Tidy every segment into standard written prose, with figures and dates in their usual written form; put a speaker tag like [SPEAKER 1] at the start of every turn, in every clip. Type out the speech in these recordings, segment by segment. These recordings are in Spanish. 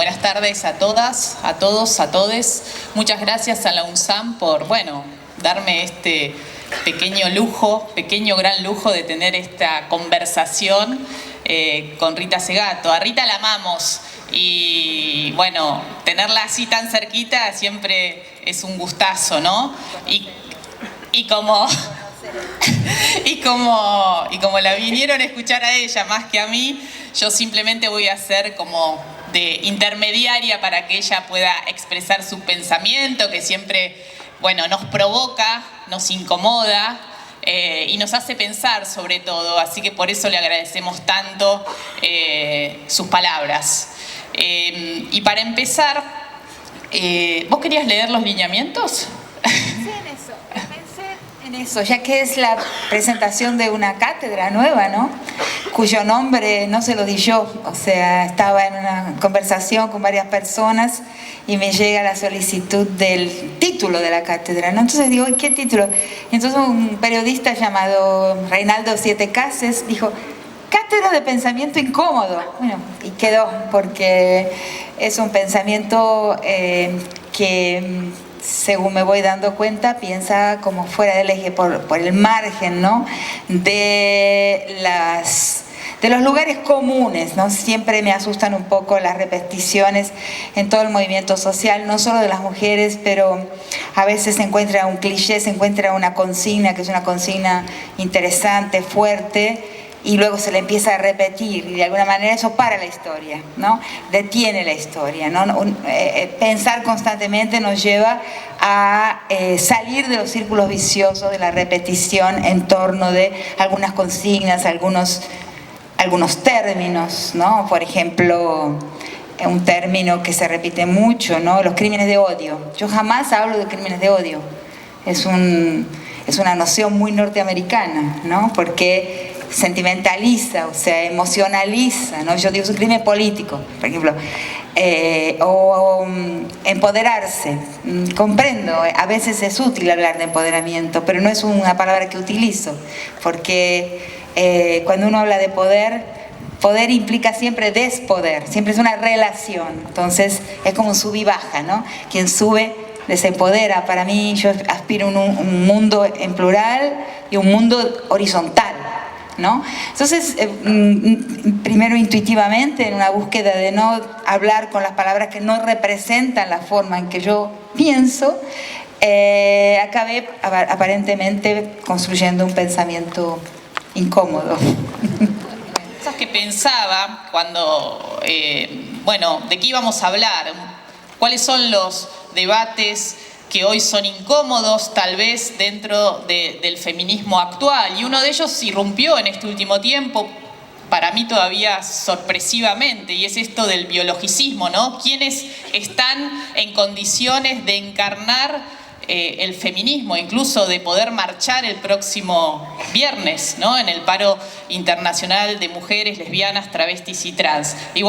[SPEAKER 1] buenas tardes a todas, a todos, a todes. Muchas gracias a la UNSAM por, darme este pequeño gran lujo de tener esta conversación con Rita Segato. A Rita la amamos y, tenerla así tan cerquita siempre es un gustazo, ¿no? Y como la vinieron a escuchar a ella más que a mí, yo simplemente voy a ser como de intermediaria para que ella pueda expresar su pensamiento, que siempre, nos provoca, nos incomoda y nos hace pensar sobre todo. Así que por eso le agradecemos tanto sus palabras. Y para empezar, ¿vos querías leer los lineamientos?
[SPEAKER 2] Sí, en eso, ya que es la presentación de una cátedra nueva, ¿no? Cuyo nombre no se lo di yo, o sea, estaba en una conversación con varias personas y me llega la solicitud del título de la cátedra, ¿no? Entonces digo, ¿qué título? Entonces un periodista llamado Reinaldo Siete Cases dijo, Cátedra de Pensamiento Incómodo. Bueno, y quedó, porque es un pensamiento que, según me voy dando cuenta, piensa como fuera del eje, por el margen, ¿no? de los lugares comunes, ¿no? Siempre me asustan un poco las repeticiones en todo el movimiento social, no solo de las mujeres, pero a veces se encuentra un cliché, se encuentra una consigna, que es una consigna interesante, fuerte, y luego se le empieza a repetir, y de alguna manera eso para la historia, ¿no? Detiene la historia, ¿no? Pensar constantemente nos lleva a salir de los círculos viciosos de la repetición en torno de algunas consignas, algunos términos, ¿no? Por ejemplo, un término que se repite mucho, ¿no? Los crímenes de odio. Yo jamás hablo de crímenes de odio. Es una noción muy norteamericana, ¿no? Porque sentimentaliza, o sea, emocionaliza, ¿no? Yo digo, es un crimen político, por ejemplo. Empoderarse. Comprendo, a veces es útil hablar de empoderamiento, pero no es una palabra que utilizo, porque cuando uno habla de poder implica siempre despoder, siempre es una relación, entonces es como un sub y baja, ¿no? Quien sube desempodera. Para mí, yo aspiro a un mundo en plural y un mundo horizontal, ¿no? Entonces, primero intuitivamente, en una búsqueda de no hablar con las palabras que no representan la forma en que yo pienso, acabé aparentemente construyendo un pensamiento incómodo.
[SPEAKER 1] Cosas que pensaba cuando, ¿de qué íbamos a hablar? ¿Cuáles son los debates que hoy son incómodos, tal vez, dentro del feminismo actual? Y uno de ellos irrumpió en este último tiempo, para mí todavía sorpresivamente, y es esto del biologicismo, ¿no? ¿Quiénes están en condiciones de encarnar el feminismo, incluso de poder marchar el próximo viernes, ¿no? En el paro internacional de mujeres lesbianas, travestis y trans? Y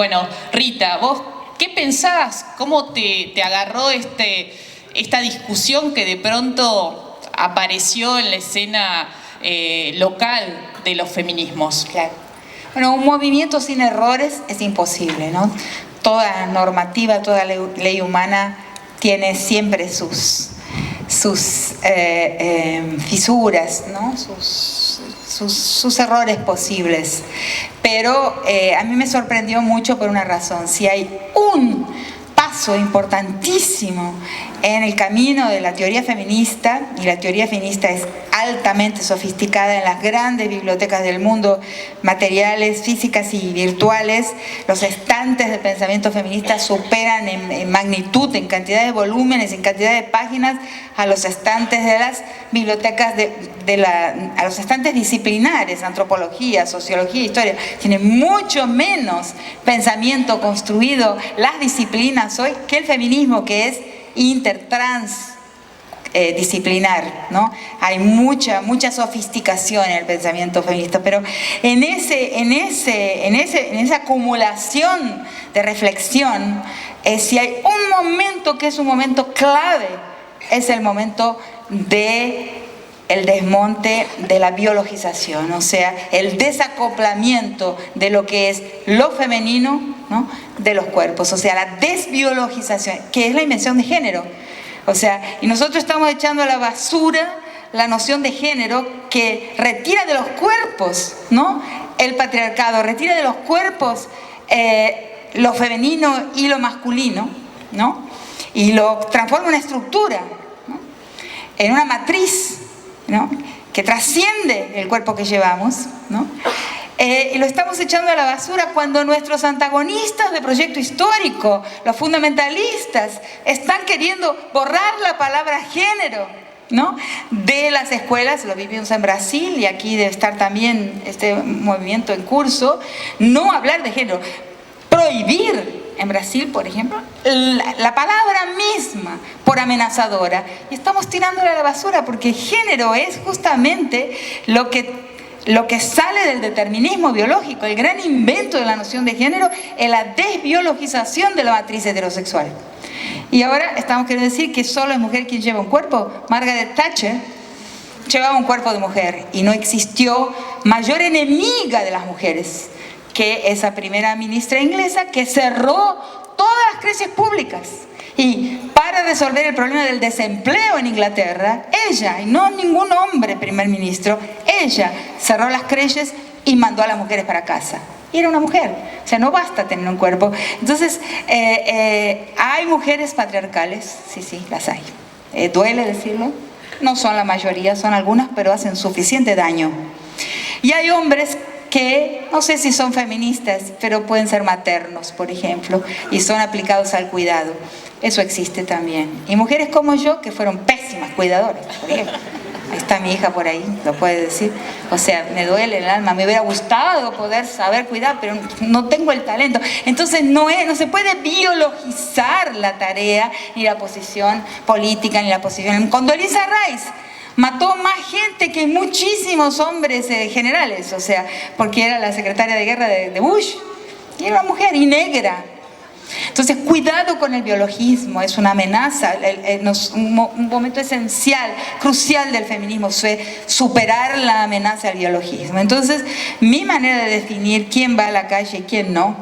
[SPEAKER 1] Rita, ¿vos qué pensás? ¿Cómo te agarró esta discusión que de pronto apareció en la escena local de los feminismos?
[SPEAKER 2] Claro. Bueno, un movimiento sin errores es imposible, ¿no? Toda normativa, toda ley humana tiene siempre sus fisuras, ¿no? Sus errores posibles. Pero a mí me sorprendió mucho por una razón. Si hay un paso importantísimo en el camino de la teoría feminista, y la teoría feminista es altamente sofisticada en las grandes bibliotecas del mundo, materiales, físicas y virtuales, los estantes de pensamiento feminista superan en magnitud, en cantidad de volúmenes, en cantidad de páginas, a los estantes de las bibliotecas, a los estantes disciplinares, antropología, sociología, historia. Tiene mucho menos pensamiento construido las disciplinas hoy que el feminismo, que es disciplinar, ¿no? Hay mucha sofisticación en el pensamiento feminista, pero en esa acumulación de reflexión, si hay un momento que es un momento clave, es el momento de el desmonte de la biologización, o sea, el desacoplamiento de lo que es lo femenino, ¿no?, de los cuerpos, o sea, la desbiologización, que es la invención de género. O sea, y nosotros estamos echando a la basura la noción de género que retira de los cuerpos, ¿no?, el patriarcado, retira de los cuerpos lo femenino y lo masculino, ¿no?, y lo transforma en una estructura, ¿no?, en una matriz, ¿no?, que trasciende el cuerpo que llevamos, ¿no? Y lo estamos echando a la basura cuando nuestros antagonistas del proyecto histórico, los fundamentalistas, están queriendo borrar la palabra género, ¿no?, de las escuelas. Lo vivimos en Brasil y aquí debe estar también este movimiento en curso. No hablar de género, prohibir en Brasil, por ejemplo, la palabra misma por amenazadora, y estamos tirándola a la basura porque género es justamente lo que sale del determinismo biológico. El gran invento de la noción de género es la desbiologización de la matriz heterosexual. Y ahora estamos queriendo decir que solo es mujer quien lleva un cuerpo. Margaret Thatcher llevaba un cuerpo de mujer y no existió mayor enemiga de las mujeres que esa primera ministra inglesa, que cerró todas las creches públicas. Y para resolver el problema del desempleo en Inglaterra, ella, y no ningún hombre primer ministro, ella cerró las creches y mandó a las mujeres para casa. Y era una mujer, o sea, no basta tener un cuerpo. Entonces, hay mujeres patriarcales, sí, las hay. Duele decirlo, no son la mayoría, son algunas, pero hacen suficiente daño. Y hay hombres que no sé si son feministas, pero pueden ser maternos, por ejemplo, y son aplicados al cuidado. Eso existe también. Y mujeres como yo, que fueron pésimas cuidadoras, por ejemplo. Está mi hija por ahí, lo puede decir. O sea, me duele el alma, me hubiera gustado poder saber cuidar, pero no tengo el talento. Entonces no se puede biologizar la tarea, ni la posición política, ni la posición... Condoleezza Rice mató más gente que muchísimos hombres generales, o sea, porque era la secretaria de guerra de Bush, y era una mujer, y negra. Entonces, cuidado con el biologismo, es una amenaza. Un momento esencial, crucial del feminismo fue superar la amenaza al biologismo. Entonces, mi manera de definir quién va a la calle y quién no,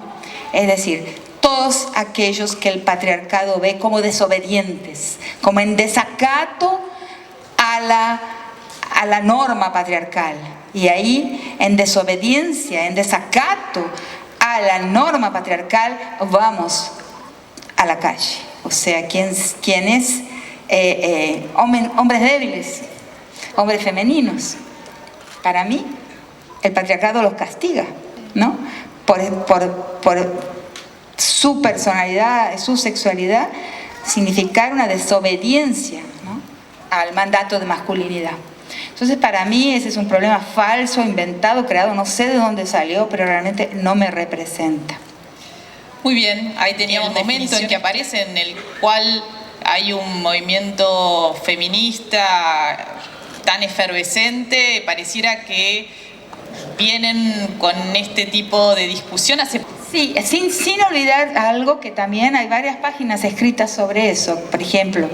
[SPEAKER 2] es decir, todos aquellos que el patriarcado ve como desobedientes, como en desacato a la norma patriarcal. Y ahí, en desobediencia, en desacato a la norma patriarcal, vamos a la calle. O sea, quienes hombres débiles, hombres femeninos. Para mí, el patriarcado los castiga, ¿no? Por su personalidad, su sexualidad, significar una desobediencia, ¿no?, al mandato de masculinidad. Entonces, para mí ese es un problema falso, inventado, creado, no sé de dónde salió, pero realmente no me representa.
[SPEAKER 1] Muy bien, ahí teníamos un momento en que aparece en el cual hay un movimiento feminista tan efervescente, pareciera que vienen con este tipo de discusión hace...
[SPEAKER 2] Sí, sin olvidar algo que también hay varias páginas escritas sobre eso. Por ejemplo,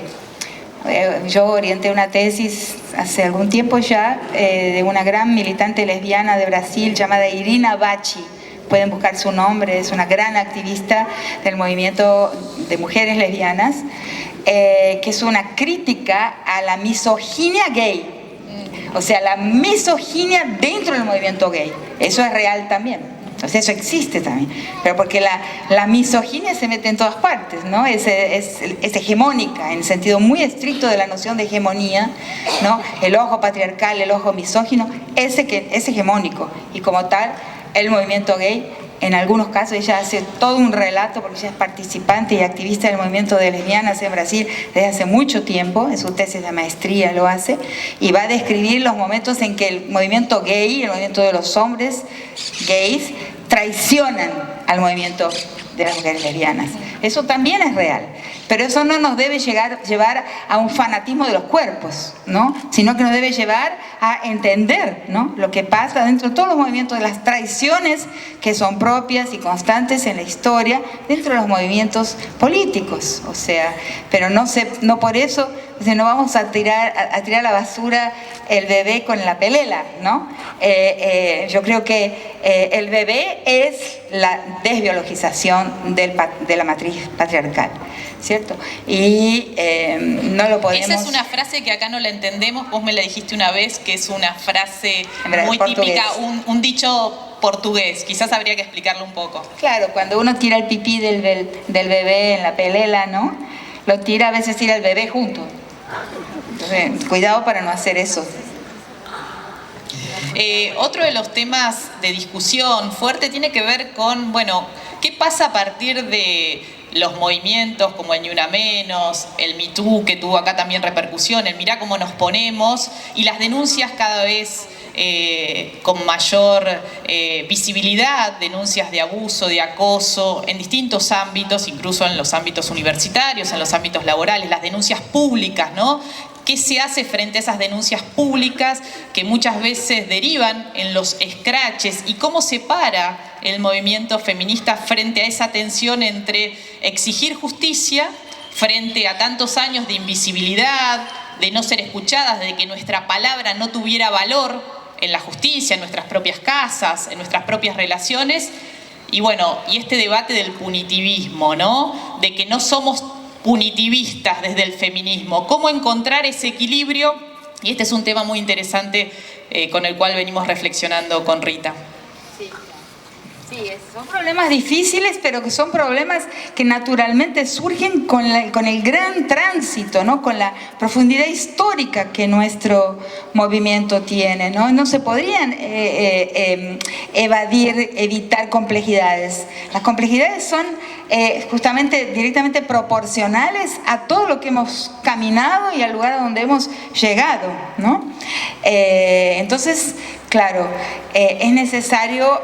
[SPEAKER 2] yo orienté una tesis hace algún tiempo ya de una gran militante lesbiana de Brasil llamada Irina Bacci. Pueden buscar su nombre, es una gran activista del movimiento de mujeres lesbianas, que es una crítica a la misoginia gay. O sea, la misoginia dentro del movimiento gay. Eso es real también. O sea, eso existe también, pero porque la misoginia se mete en todas partes, ¿no? Es hegemónica, en el sentido muy estricto de la noción de hegemonía, ¿no? El ojo patriarcal, el ojo misógino, es hegemónico, y como tal, el movimiento gay, en algunos casos, ella hace todo un relato, porque ella es participante y activista del movimiento de lesbianas en Brasil desde hace mucho tiempo, en su tesis de maestría lo hace, y va a describir los momentos en que el movimiento gay, el movimiento de los hombres gays, traicionan al movimiento de las mujeres lesbianas. Eso también es real. Pero eso no nos debe llevar a un fanatismo de los cuerpos, ¿no? Sino que nos debe llevar a entender, ¿no?, lo que pasa dentro de todos los movimientos, de las tradiciones que son propias y constantes en la historia, dentro de los movimientos políticos. O sea, pero no por eso no vamos a tirar a la basura el bebé con la pelela, ¿no? Yo creo que el bebé es la desbiologización de la matriz patriarcal, ¿cierto? Y no lo podemos...
[SPEAKER 1] Esa es una frase que acá no la entendemos, vos me la dijiste una vez, que es una frase muy
[SPEAKER 2] portugués.
[SPEAKER 1] típica, un dicho portugués, quizás habría que explicarlo un poco.
[SPEAKER 2] Claro, cuando uno tira el pipí del bebé en la pelela, ¿no?, lo tira, a veces tira el bebé junto. Entonces, cuidado para no hacer eso.
[SPEAKER 1] Otro de los temas de discusión fuerte tiene que ver con, bueno, ¿qué pasa a partir de los movimientos como el Ni Una Menos, el Me Too, que tuvo acá también repercusión, el mirá cómo nos ponemos, y las denuncias cada vez con mayor visibilidad, denuncias de abuso, de acoso, en distintos ámbitos, incluso en los ámbitos universitarios, en los ámbitos laborales, las denuncias públicas, ¿no? ¿Qué se hace frente a esas denuncias públicas que muchas veces derivan en los escraches? ¿Y cómo se para el movimiento feminista frente a esa tensión entre exigir justicia frente a tantos años de invisibilidad, de no ser escuchadas, de que nuestra palabra no tuviera valor en la justicia, en nuestras propias casas, en nuestras propias relaciones? Y bueno, y este debate del punitivismo, ¿no? De que no somos punitivistas desde el feminismo. ¿Cómo encontrar ese equilibrio? Y este es un tema muy interesante con el cual venimos reflexionando con Rita.
[SPEAKER 2] Sí, son problemas difíciles, pero que son problemas que naturalmente surgen con el gran tránsito, ¿no?, con la profundidad histórica que nuestro movimiento tiene, ¿no? No se podrían evitar complejidades. Las complejidades son justamente directamente proporcionales a todo lo que hemos caminado y al lugar a donde hemos llegado, ¿no? Entonces, claro, es necesario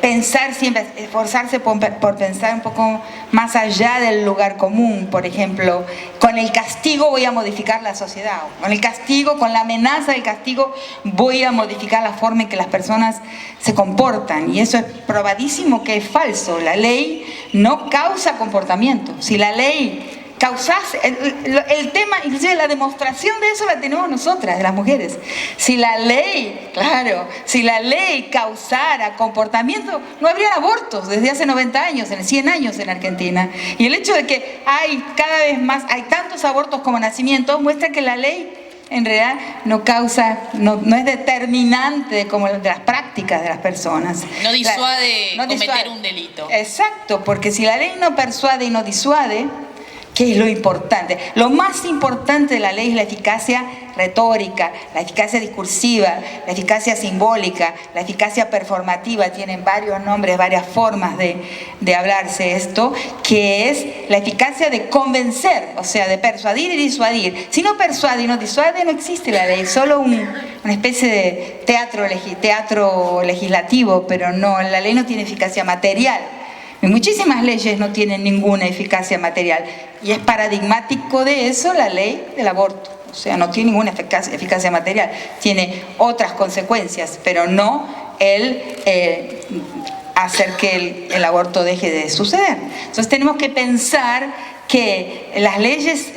[SPEAKER 2] pensar siempre, esforzarse por pensar un poco más allá del lugar común. Por ejemplo, con el castigo voy a modificar la sociedad, con el castigo, con la amenaza del castigo voy a modificar la forma en que las personas se comportan, y eso es probadísimo que es falso. La ley no causa comportamiento. Si la ley causase, el tema, inclusive la demostración de eso la tenemos nosotras, las mujeres. Si la ley, claro, si la ley causara comportamiento, no habría abortos desde hace 90 años, 100 años en Argentina. Y el hecho de que hay cada vez más, hay tantos abortos como nacimientos, muestra que la ley en realidad no causa, no es determinante de las prácticas de las personas.
[SPEAKER 1] No disuade cometer un delito.
[SPEAKER 2] Exacto, porque si la ley no persuade y no disuade, ¿qué es lo importante? Lo más importante de la ley es la eficacia retórica, la eficacia discursiva, la eficacia simbólica, la eficacia performativa. Tienen varios nombres, varias formas de hablarse esto, que es la eficacia de convencer, o sea, de persuadir y disuadir. Si no persuade y no disuade, no existe la ley, solo una especie de teatro legislativo, pero no, la ley no tiene eficacia material. Y muchísimas leyes no tienen ninguna eficacia material, y es paradigmático de eso la ley del aborto. O sea, no tiene ninguna eficacia material, tiene otras consecuencias, pero no el hacer que el aborto deje de suceder. Entonces tenemos que pensar que las leyes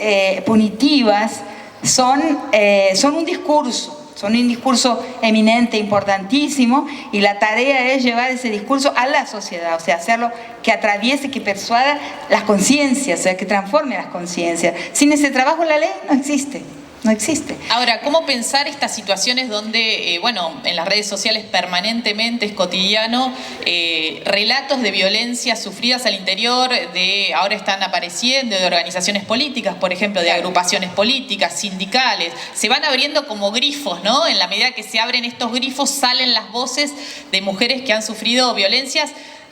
[SPEAKER 2] punitivas son un discurso. Son un discurso eminente, importantísimo, y la tarea es llevar ese discurso a la sociedad, o sea, hacerlo que atraviese, que persuada las conciencias, o sea, que transforme las conciencias. Sin ese trabajo la ley no existe. No existe.
[SPEAKER 1] Ahora, ¿cómo pensar estas situaciones donde, bueno, en las redes sociales permanentemente es cotidiano, relatos de violencia sufridas al interior ahora están apareciendo, de organizaciones políticas, por ejemplo, de agrupaciones políticas, sindicales, se van abriendo como grifos, ¿no? En la medida que se abren estos grifos salen las voces de mujeres que han sufrido violencias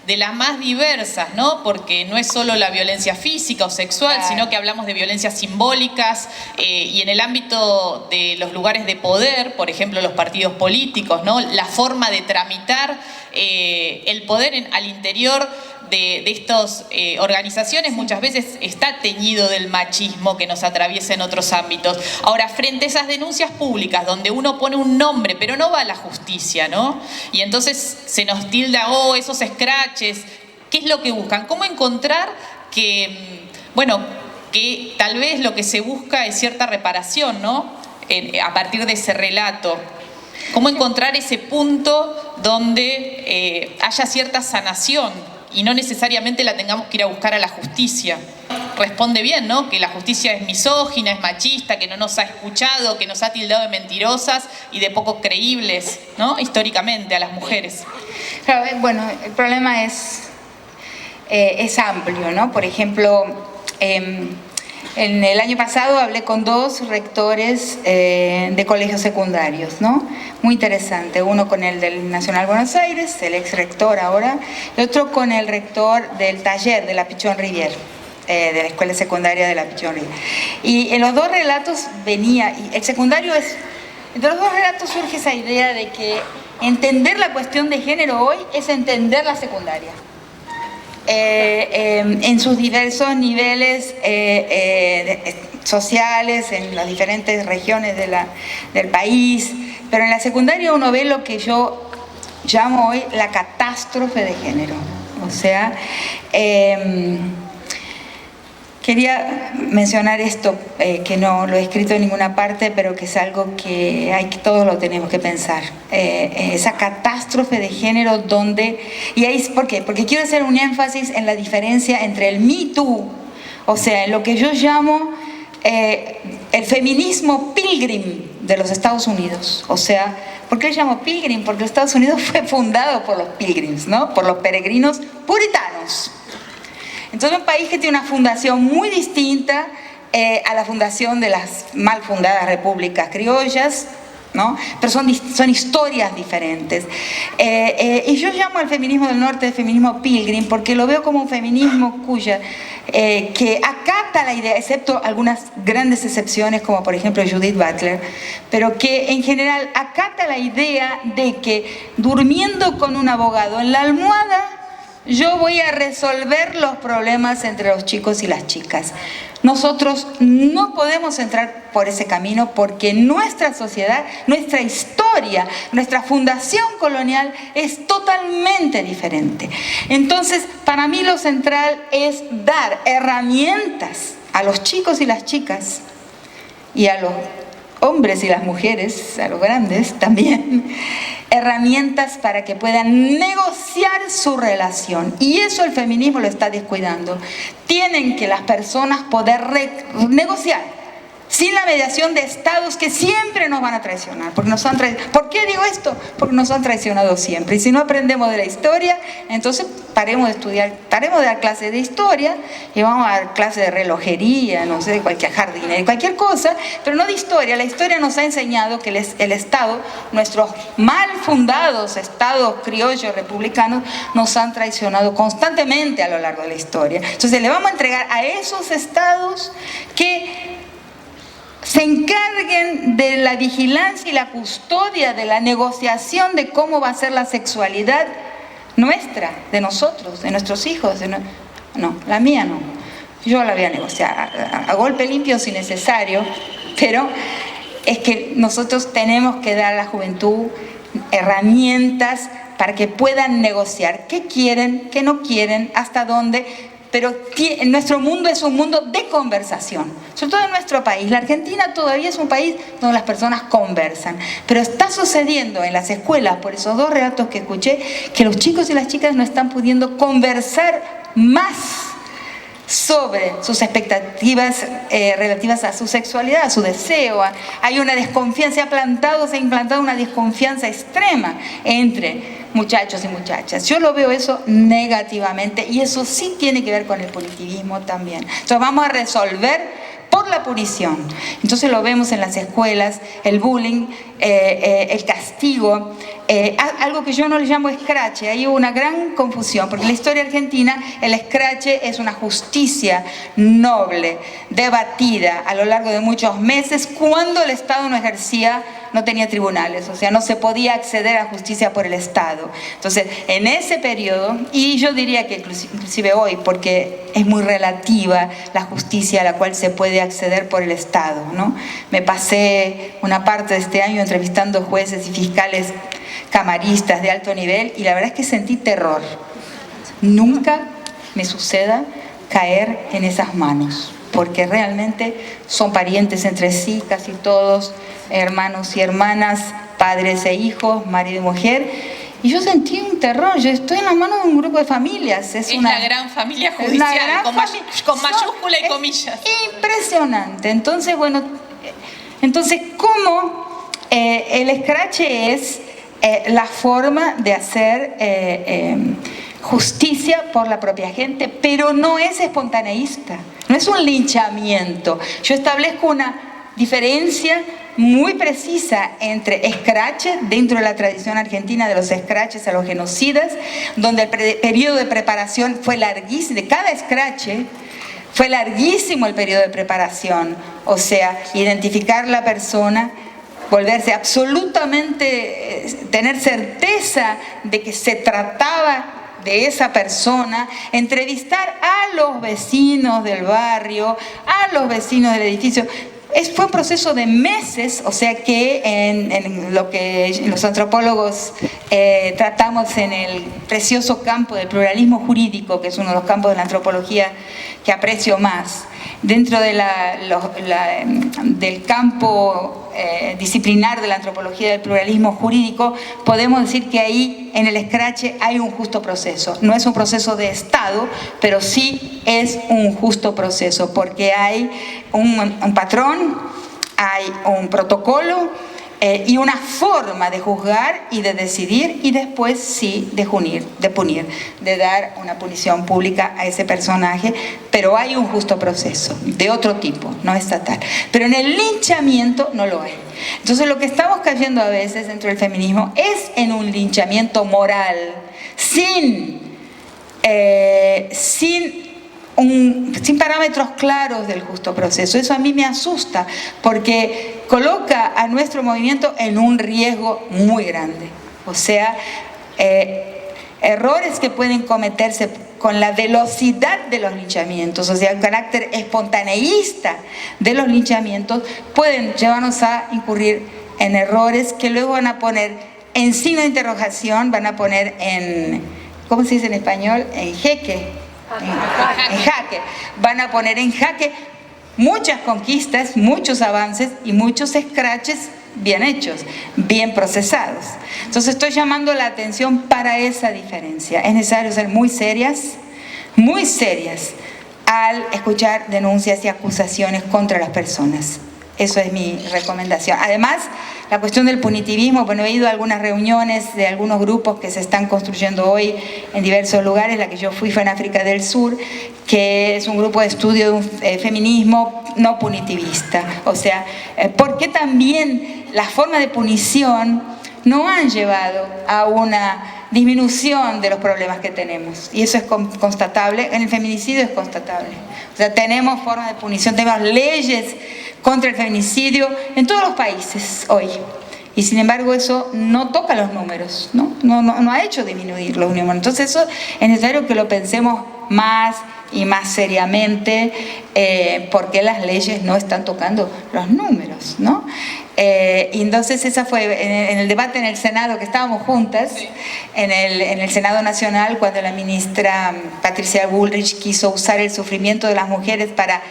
[SPEAKER 1] de las más diversas, ¿no? Porque no es solo la violencia física o sexual, claro, sino que hablamos de violencias simbólicas y en el ámbito de los lugares de poder, por ejemplo, los partidos políticos, ¿no? La forma de tramitar el poder al interior de estas organizaciones muchas veces está teñido del machismo que nos atraviesa en otros ámbitos. Ahora, frente a esas denuncias públicas donde uno pone un nombre pero no va a la justicia, ¿no? Y entonces se nos tilda, oh, esos escraches, ¿qué es lo que buscan? ¿Cómo encontrar que, bueno, que tal vez lo que se busca es cierta reparación, ¿no? A partir de ese relato. ¿Cómo encontrar ese punto donde haya cierta sanación y no necesariamente la tengamos que ir a buscar a la justicia? Responde bien, ¿no? Que la justicia es misógina, es machista, que no nos ha escuchado, que nos ha tildado de mentirosas y de poco creíbles, ¿no? Históricamente a las mujeres.
[SPEAKER 2] Claro, bueno, el problema es amplio, ¿no? Por ejemplo, en el año pasado hablé con 2 rectores de colegios secundarios, ¿no? Muy interesante. Uno con el del Nacional Buenos Aires, el ex rector ahora, y otro con el rector del taller de la Pichón Rivière, de la escuela secundaria de la Pichón Rivière. Y en los 2 relatos venía, y el secundario es, entre los 2 relatos surge esa idea de que entender la cuestión de género hoy es entender la secundaria. En sus diversos niveles sociales, en las diferentes regiones del país, pero en la secundaria uno ve lo que yo llamo hoy la catástrofe de género. O sea, quería mencionar esto, que no lo he escrito en ninguna parte, pero que es algo que todos lo tenemos que pensar. Esa catástrofe de género donde... Y ahí, ¿por qué? Porque quiero hacer un énfasis en la diferencia entre el Me Too, o sea, en lo que yo llamo el feminismo pilgrim de los Estados Unidos. O sea, ¿por qué le llamo pilgrim? Porque los Estados Unidos fue fundado por los pilgrims, ¿no? Por los peregrinos puritanos. Entonces, un país que tiene una fundación muy distinta a la fundación de las mal fundadas repúblicas criollas, ¿no? Pero son historias diferentes. Y yo llamo al feminismo del norte el feminismo pilgrim porque lo veo como un feminismo que acata la idea, excepto algunas grandes excepciones como por ejemplo Judith Butler, pero que en general acata la idea de que durmiendo con un abogado en la almohada yo voy a resolver los problemas entre los chicos y las chicas. Nosotros no podemos entrar por ese camino porque nuestra sociedad, nuestra historia, nuestra fundación colonial es totalmente diferente. Entonces, para mí lo central es dar herramientas a los chicos y las chicas y a los hombres y las mujeres, a los grandes también, herramientas para que puedan negociar su relación. Y eso el feminismo lo está descuidando. Tienen que las personas poder negociar sin la mediación de estados que siempre nos van a traicionar. Porque nos han ¿Por qué digo esto? Porque nos han traicionado siempre. Y si no aprendemos de la historia, entonces paremos de estudiar, paremos de dar clases de historia y vamos a dar clases de relojería, no sé, de cualquier jardinería, cualquier cosa, pero no de historia. La historia nos ha enseñado que el Estado, nuestros mal fundados estados criollos republicanos, nos han traicionado constantemente a lo largo de la historia. Entonces le vamos a entregar a esos estados que se encarguen de la vigilancia y la custodia de la negociación de cómo va a ser la sexualidad nuestra, de nosotros, de nuestros hijos. No, la mía no. Yo la voy a negociar a golpe limpio si necesario, pero es que nosotros tenemos que dar a la juventud herramientas para que puedan negociar qué quieren, qué no quieren, hasta dónde. Pero nuestro mundo es un mundo de conversación, sobre todo en nuestro país. La Argentina todavía es un país donde las personas conversan, pero está sucediendo en las escuelas, por esos 2 relatos que escuché, que los chicos y las chicas no están pudiendo conversar más sobre sus expectativas relativas a su sexualidad, a su deseo. Hay una desconfianza, se ha implantado una desconfianza extrema entre muchachos y muchachas. Yo lo veo eso negativamente y eso sí tiene que ver con el punitivismo también. Entonces vamos a resolver por la punición. Entonces lo vemos en las escuelas, el bullying, el castigo, algo que yo no le llamo escrache. Hay una gran confusión, porque en la historia argentina el escrache es una justicia noble, debatida a lo largo de muchos meses, cuando el Estado no tenía tribunales, o sea, no se podía acceder a justicia por el Estado. Entonces, en ese periodo, y yo diría que inclusive hoy, porque es muy relativa la justicia a la cual se puede acceder por el Estado, ¿no? Me pasé una parte de este año entrevistando jueces y fiscales camaristas de alto nivel, y la verdad es que sentí terror. Nunca me suceda caer en esas manos, porque realmente son parientes entre sí, casi todos, hermanos y hermanas, padres e hijos, marido y mujer, y yo sentí un terror. Yo estoy en las manos de un grupo de familias.
[SPEAKER 1] Es una gran familia judicial, con mayúscula y comillas.
[SPEAKER 2] Impresionante. Entonces, bueno, ¿cómo el escrache es la forma de hacer justicia por la propia gente, pero no es espontaneísta, no es un linchamiento? Yo establezco una diferencia muy precisa entre escrache, dentro de la tradición argentina de los escraches a los genocidas, donde el periodo de preparación fue larguísimo, de cada escrache fue larguísimo el periodo de preparación, o sea, identificar la persona, volverse absolutamente, tener certeza de que se trataba de esa persona, entrevistar a los vecinos del barrio, a los vecinos del edificio. Fue un proceso de meses, o sea que en lo que los antropólogos tratamos en el precioso campo del pluralismo jurídico, que es uno de los campos de la antropología que aprecio más, dentro de del campo disciplinar de la antropología del pluralismo jurídico, podemos decir que ahí en el escrache hay un justo proceso. No es un proceso de Estado, pero sí es un justo proceso, porque hay un patrón, hay un protocolo y una forma de juzgar y de decidir, y después sí de punir, de dar una punición pública a ese personaje, pero hay un justo proceso de otro tipo, no estatal. Pero en el linchamiento no lo hay. Entonces lo que estamos cayendo a veces dentro del feminismo es en un linchamiento moral, sin parámetros claros del justo proceso. Eso a mí me asusta, porque coloca a nuestro movimiento en un riesgo muy grande. O sea, errores que pueden cometerse con la velocidad de los linchamientos, o sea, el carácter espontaneísta de los linchamientos, pueden llevarnos a incurrir en errores que luego van a poner en signo de interrogación, van a poner en, ¿cómo se dice en español? En jaque. Van a poner en jaque muchas conquistas, muchos avances y muchos escraches bien hechos, bien procesados. Entonces estoy llamando la atención para esa diferencia. Es necesario ser muy serias al escuchar denuncias y acusaciones contra las personas. Eso es mi recomendación. Además, la cuestión del punitivismo, bueno, he ido a algunas reuniones de algunos grupos que se están construyendo hoy en diversos lugares. La que yo fui fue en África del Sur, que es un grupo de estudio de un feminismo no punitivista. O sea, porque también las formas de punición no han llevado a una disminución de los problemas que tenemos, y eso es constatable. En el feminicidio es constatable. O sea, tenemos formas de punición, tenemos leyes contra el feminicidio en todos los países hoy, y sin embargo eso no toca los números, no ha hecho disminuir los números. Entonces eso es necesario que lo pensemos más y más seriamente, porque las leyes no están tocando los números, ¿no? Y entonces esa fue en el debate en el Senado, que estábamos juntas, sí, en el Senado Nacional, cuando la ministra Patricia Bullrich quiso usar el sufrimiento de las mujeres para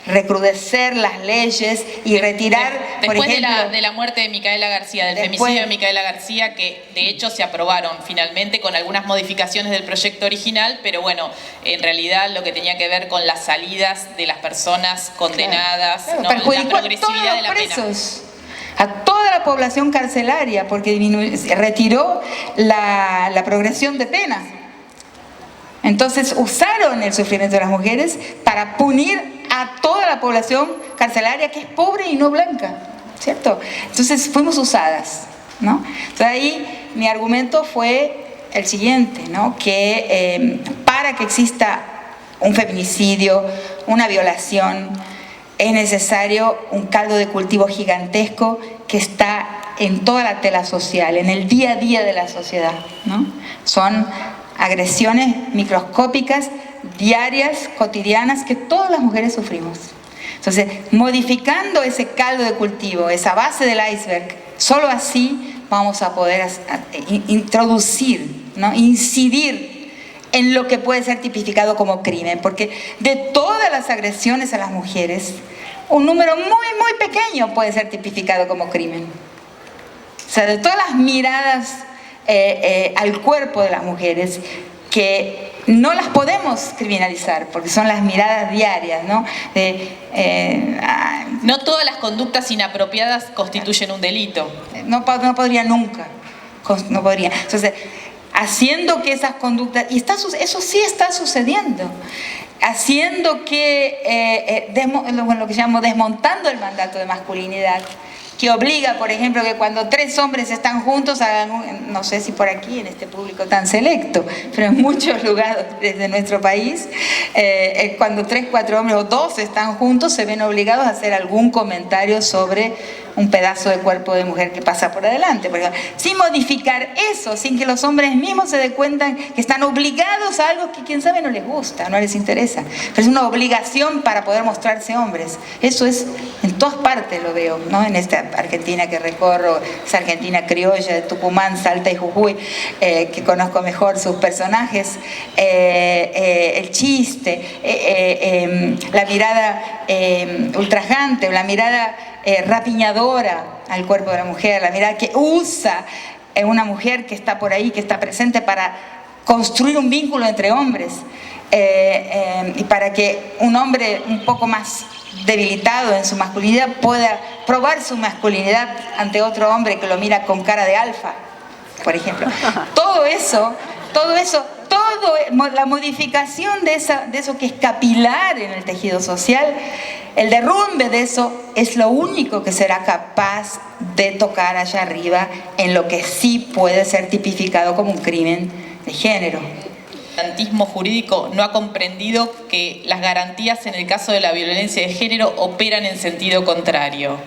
[SPEAKER 2] recrudecer las leyes y retirar,
[SPEAKER 1] después
[SPEAKER 2] por ejemplo,
[SPEAKER 1] de la muerte de Micaela García, del femicidio de Micaela García, que de hecho se aprobaron finalmente con algunas modificaciones del proyecto original, pero bueno, en realidad lo que tenía que ver con las salidas de las personas condenadas,
[SPEAKER 2] claro,
[SPEAKER 1] ¿no?
[SPEAKER 2] Perjudicó
[SPEAKER 1] la progresividad de la
[SPEAKER 2] presos, a toda la población carcelaria, porque retiró la progresión de pena. Entonces usaron el sufrimiento de las mujeres para punir a toda la población carcelaria, que es pobre y no blanca, ¿cierto? Entonces fuimos usadas ¿no? Entonces ahí mi argumento fue el siguiente, ¿no? Que para que exista un feminicidio, una violación, es necesario un caldo de cultivo gigantesco que está en toda la tela social, en el día a día de la sociedad, ¿no? Son agresiones microscópicas, diarias, cotidianas, que todas las mujeres sufrimos. Entonces, modificando ese caldo de cultivo, esa base del iceberg, solo así vamos a poder introducir, ¿no? Incidir en lo que puede ser tipificado como crimen, porque de todas las agresiones a las mujeres, un número muy, muy pequeño puede ser tipificado como crimen. O sea, de todas las miradas al cuerpo de las mujeres, que no las podemos criminalizar, porque son las miradas diarias, ¿no?
[SPEAKER 1] No todas las conductas inapropiadas constituyen un delito.
[SPEAKER 2] No podría nunca, no podría. Entonces, haciendo que esas conductas, y eso sí está sucediendo, haciendo que, lo que llamo desmontando el mandato de masculinidad, que obliga, por ejemplo, que cuando 3 hombres están juntos, no sé si por aquí, en este público tan selecto, pero en muchos lugares de nuestro país, cuando 3, 4 hombres o 2 están juntos, se ven obligados a hacer algún comentario sobre un pedazo de cuerpo de mujer que pasa por adelante. Por ejemplo, sin modificar eso, sin que los hombres mismos se den cuenta que están obligados a algo que quién sabe no les gusta, no les interesa. Pero es una obligación para poder mostrarse hombres. Eso es, en todas partes lo veo, ¿no? En esta Argentina que recorro, esa Argentina criolla de Tucumán, Salta y Jujuy, que conozco mejor sus personajes, el chiste, la mirada ultrajante, la mirada rapiñadora al cuerpo de la mujer, la mirada que usa una mujer que está por ahí, que está presente para construir un vínculo entre hombres, y para que un hombre un poco más debilitado en su masculinidad pueda probar su masculinidad ante otro hombre que lo mira con cara de alfa, por ejemplo. Todo la modificación de eso que es capilar en el tejido social, el derrumbe de eso es lo único que será capaz de tocar allá arriba en lo que sí puede ser tipificado como un crimen de género.
[SPEAKER 1] El garantismo jurídico no ha comprendido que las garantías en el caso de la violencia de género operan en sentido contrario.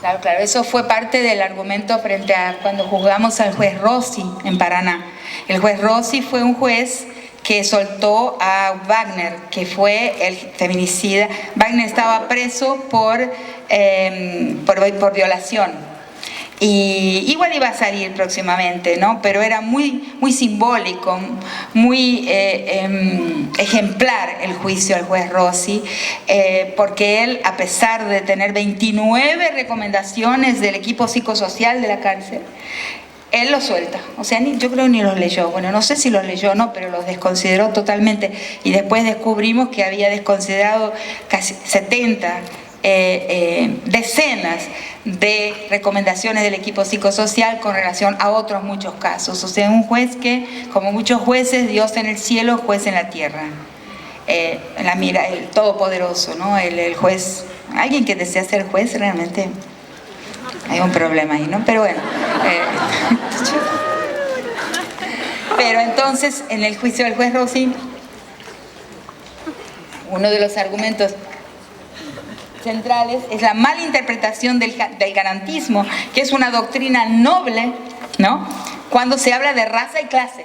[SPEAKER 2] Claro, eso fue parte del argumento frente a cuando juzgamos al juez Rossi en Paraná. El juez Rossi fue un juez que soltó a Wagner, que fue el feminicida. Wagner estaba preso por violación. Y igual iba a salir próximamente, ¿no? Pero era muy, muy simbólico, muy ejemplar el juicio al juez Rossi, porque él, a pesar de tener 29 recomendaciones del equipo psicosocial de la cárcel, él los suelta. O sea, yo creo que ni los leyó. Bueno, no sé si los leyó o no, pero los desconsideró totalmente. Y después descubrimos que había desconsiderado casi 70 decenas de recomendaciones del equipo psicosocial con relación a otros muchos casos. O sea, un juez que, como muchos jueces, Dios en el cielo, juez en la tierra. El todopoderoso, ¿no? El juez, alguien que desea ser juez, realmente hay un problema ahí, ¿no? Pero bueno. Pero entonces, en el juicio del juez Rossi, uno de los argumentos centrales es la mala interpretación del garantismo, que es una doctrina noble, ¿no? Cuando se habla de raza y clase.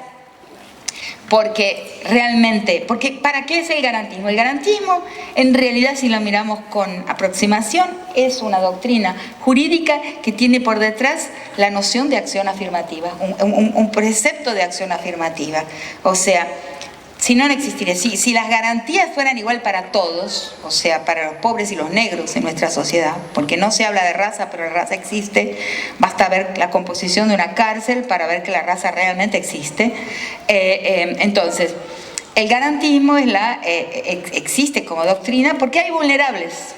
[SPEAKER 2] Porque realmente, ¿para qué es el garantismo? El garantismo, en realidad, si lo miramos con aproximación, es una doctrina jurídica que tiene por detrás la noción de acción afirmativa, un precepto de acción afirmativa. O sea, si no existiría, si las garantías fueran igual para todos, o sea, para los pobres y los negros en nuestra sociedad, porque no se habla de raza, pero la raza existe, basta ver la composición de una cárcel para ver que la raza realmente existe. Entonces, el garantismo existe como doctrina porque hay vulnerables.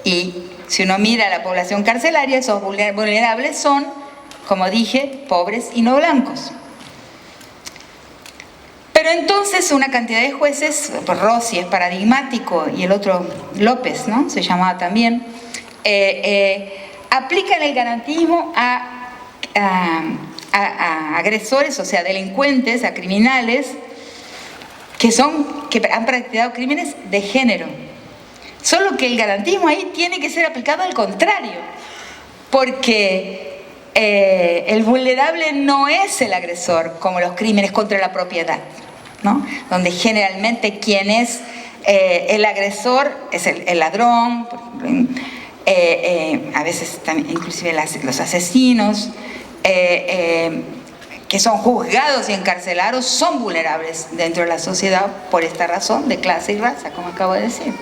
[SPEAKER 2] Y si uno mira a la población carcelaria, esos vulnerables son, como dije, pobres y no blancos. Pero entonces una cantidad de jueces, pues Rossi es paradigmático y el otro López, ¿no? Se llamaba también, aplican el garantismo a agresores, o sea, delincuentes, a criminales que han practicado crímenes de género. Solo que el garantismo ahí tiene que ser aplicado al contrario, porque el vulnerable no es el agresor, como los crímenes contra la propiedad, ¿no? Donde generalmente quien es el agresor es el ladrón, a veces también, inclusive los asesinos, que son juzgados y encarcelados, son vulnerables dentro de la sociedad por esta razón de clase y raza, como acabo de decir.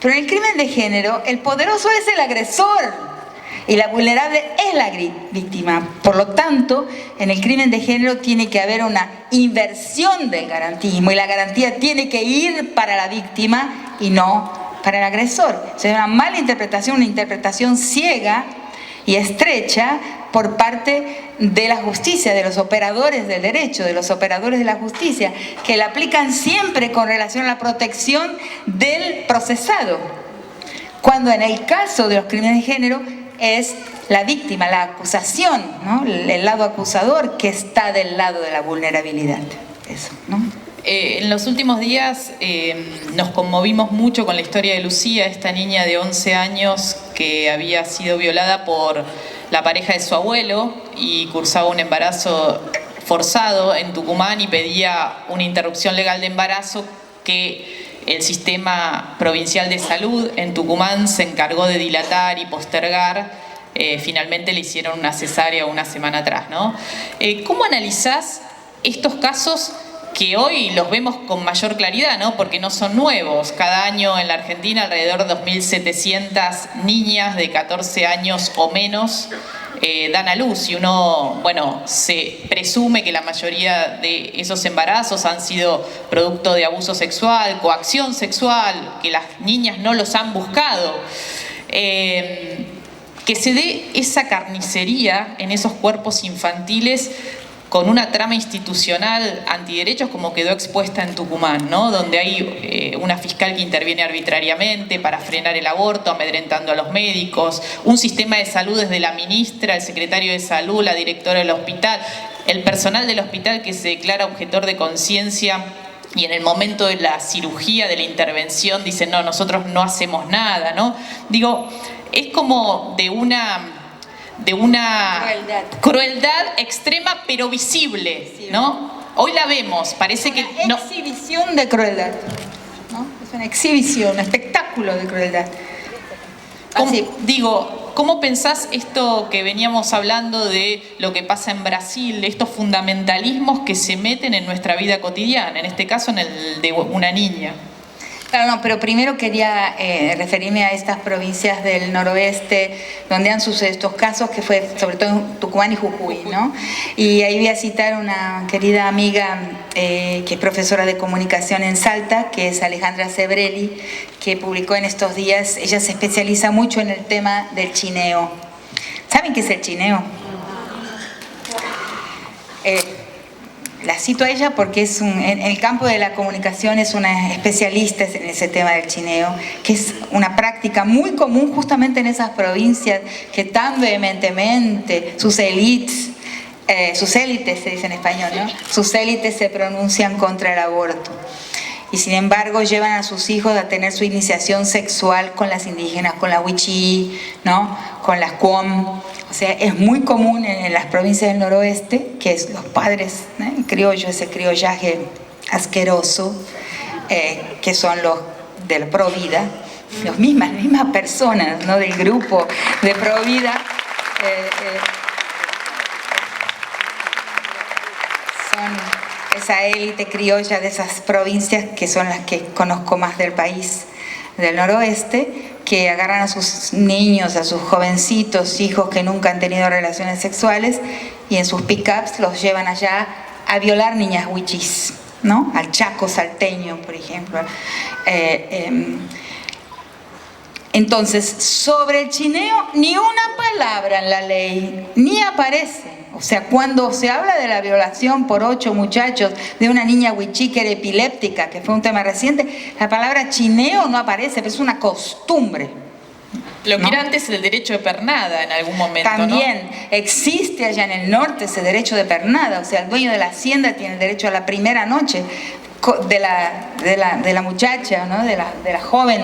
[SPEAKER 2] Pero en el crimen de género, el poderoso es el agresor y la vulnerable es la víctima. Por lo tanto, en el crimen de género tiene que haber una inversión del garantismo y la garantía tiene que ir para la víctima y no para el agresor. O sea, una mala interpretación, una interpretación ciega y estrecha por parte de la justicia, de los operadores del derecho, de los operadores de la justicia, que la aplican siempre con relación a la protección del procesado, cuando en el caso de los crímenes de género es la víctima, la acusación, ¿no? El lado acusador que está del lado de la vulnerabilidad. Eso, ¿no?
[SPEAKER 1] En los últimos días nos conmovimos mucho con la historia de Lucía, esta niña de 11 años que había sido violada por la pareja de su abuelo y cursaba un embarazo forzado en Tucumán y pedía una interrupción legal de embarazo que el sistema provincial de salud en Tucumán se encargó de dilatar y postergar. Finalmente le hicieron una cesárea una semana atrás, ¿no? ¿Cómo analizás estos casos que hoy los vemos con mayor claridad, ¿no? Porque no son nuevos? Cada año en la Argentina alrededor de 2.700 niñas de 14 años o menos dan a luz y uno, bueno, se presume que la mayoría de esos embarazos han sido producto de abuso sexual, coacción sexual, que las niñas no los han buscado. Que se dé esa carnicería en esos cuerpos infantiles con una trama institucional antiderechos como quedó expuesta en Tucumán, ¿no? Donde hay una fiscal que interviene arbitrariamente para frenar el aborto, amedrentando a los médicos, un sistema de salud desde la ministra, el secretario de salud, la directora del hospital, el personal del hospital que se declara objetor de conciencia y en el momento de la cirugía, de la intervención, dicen, no, nosotros no hacemos nada, ¿no? Digo, es como de una crueldad extrema pero visible, ¿no? Hoy la vemos, parece que no.
[SPEAKER 2] Exhibición de crueldad, ¿no? Es una exhibición, un espectáculo de crueldad.
[SPEAKER 1] ¿Cómo pensás esto que veníamos hablando de lo que pasa en Brasil, de estos fundamentalismos que se meten en nuestra vida cotidiana, en este caso en el de una niña?
[SPEAKER 2] Claro, no, pero primero quería referirme a estas provincias del noroeste donde han sucedido estos casos, que fue sobre todo en Tucumán y Jujuy, ¿no? Y ahí voy a citar una querida amiga que es profesora de comunicación en Salta, que es Alejandra Sebrelli, que publicó en estos días, ella se especializa mucho en el tema del chineo. ¿Saben qué es el chineo? La cito a ella porque en el campo de la comunicación es una especialista en ese tema del chineo, que es una práctica muy común justamente en esas provincias que tan vehementemente sus élites se dice en español, ¿no? Sus élites se pronuncian contra el aborto. Y sin embargo llevan a sus hijos a tener su iniciación sexual con las indígenas, con las wichí, ¿no? Con las cuom. O sea, es muy común en las provincias del noroeste que los padres, ¿no? Criollos, ese criollaje asqueroso, que son los del Provida, las mismas personas, ¿no? Del grupo de Provida, son esa élite criolla de esas provincias que son las que conozco más del país del noroeste, que agarran a sus niños, a sus jovencitos, hijos que nunca han tenido relaciones sexuales y en sus pick-ups los llevan allá a violar niñas wichís, ¿no? Al Chaco salteño, por ejemplo. Entonces, sobre el chineo, ni una palabra en la ley, ni aparece. O sea, cuando se habla de la violación por 8 muchachos de una niña wichí que era epiléptica, que fue un tema reciente, la palabra chineo no aparece, pero es una costumbre.
[SPEAKER 1] Lo que
[SPEAKER 2] ¿no?
[SPEAKER 1] era antes el derecho de pernada en algún momento,
[SPEAKER 2] También
[SPEAKER 1] ¿no?
[SPEAKER 2] existe allá en el norte ese derecho de pernada, o sea, el dueño de la hacienda tiene el derecho a la primera noche de la muchacha, ¿no? de la joven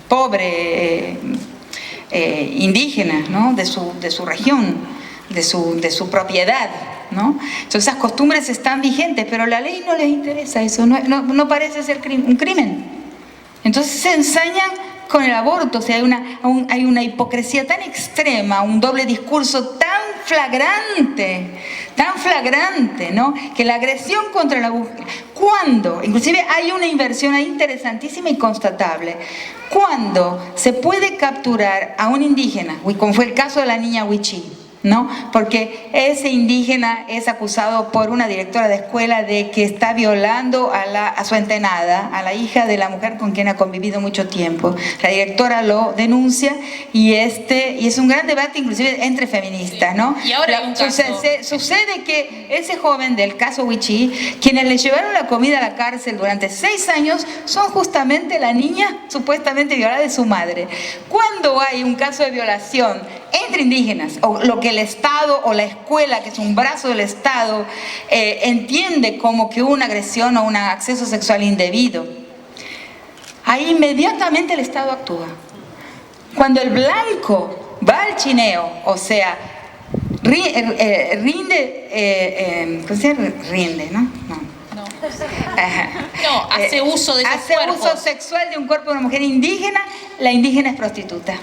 [SPEAKER 2] pobre indígena, ¿no? de su región, de su propiedad, ¿no? Entonces esas costumbres están vigentes, pero a la ley no les interesa eso, no parece ser un crimen. Entonces se ensañan con el aborto, o sea, hay una hipocresía tan extrema, un doble discurso tan flagrante, ¿no? Que la agresión contra la mujer, cuando, inclusive hay una inversión ahí interesantísima y constatable, cuando se puede capturar a un indígena, como fue el caso de la niña Wichí, ¿no? Porque ese indígena es acusado por una directora de escuela de que está violando a su entenada, a la hija de la mujer con quien ha convivido mucho tiempo. La directora lo denuncia y es un gran debate inclusive entre feministas, ¿no?
[SPEAKER 1] Y ahora hay un caso.
[SPEAKER 2] Sucede que ese joven del caso Wichí, quienes le llevaron la comida a la cárcel durante 6 años, son justamente la niña supuestamente violada de su madre. Cuando hay un caso de violación entre indígenas, o lo que el Estado o la escuela, que es un brazo del Estado, entiende como que una agresión o un acceso sexual indebido, ahí inmediatamente el Estado actúa. Cuando el blanco va al chineo, o sea, rinde, ¿no?
[SPEAKER 1] No, hace uso de ese cuerpo.
[SPEAKER 2] Hace uso sexual de un cuerpo de una mujer indígena, la indígena es prostituta.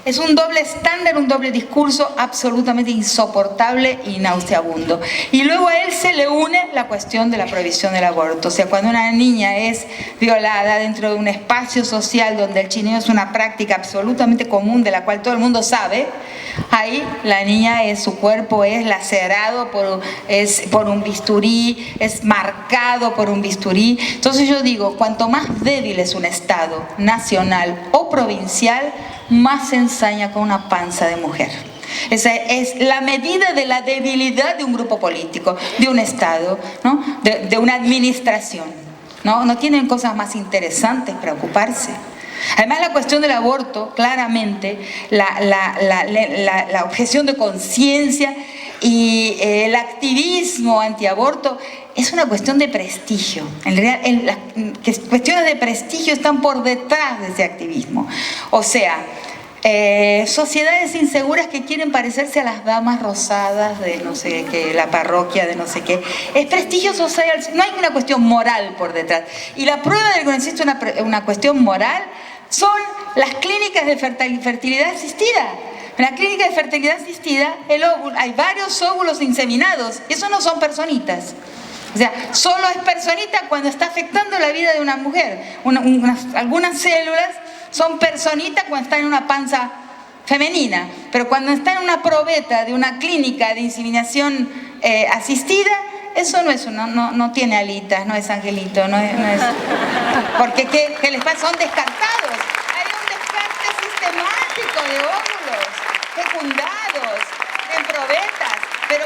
[SPEAKER 2] Es un doble estándar, un doble discurso absolutamente insoportable y nauseabundo. Y luego a él se le une la cuestión de la prohibición del aborto. O sea, cuando una niña es violada dentro de un espacio social donde el chineo es una práctica absolutamente común, de la cual todo el mundo sabe, ahí la niña su cuerpo es lacerado por un bisturí, es marcado por un bisturí. Entonces yo digo, cuanto más débil es un Estado nacional o provincial, más se ensaña con una panza de mujer. Esa es la medida de la debilidad de un grupo político, de un Estado, ¿no? de una administración. No tienen cosas más interesantes para ocuparse. Además, la cuestión del aborto, claramente, la objeción de conciencia y el activismo antiaborto es una cuestión de prestigio. En realidad, las cuestiones de prestigio están por detrás de ese activismo. O sea, sociedades inseguras que quieren parecerse a las damas rosadas de no sé qué, la parroquia de no sé qué. Es prestigio social, no hay una cuestión moral por detrás. Y la prueba de que no existe una cuestión moral son las clínicas de fertilidad asistida. En la clínica de fertilidad asistida hay varios óvulos inseminados, y eso no son personitas. O sea, solo es personita cuando está afectando la vida de una mujer. Algunas células son personitas cuando están en una panza femenina, pero cuando está en una probeta de una clínica de inseminación asistida, eso no tiene alitas, no es angelito, no es porque ¿qué les pasa? Son descartados. Hay un descarte sistemático de óvulos fecundados en probetas, pero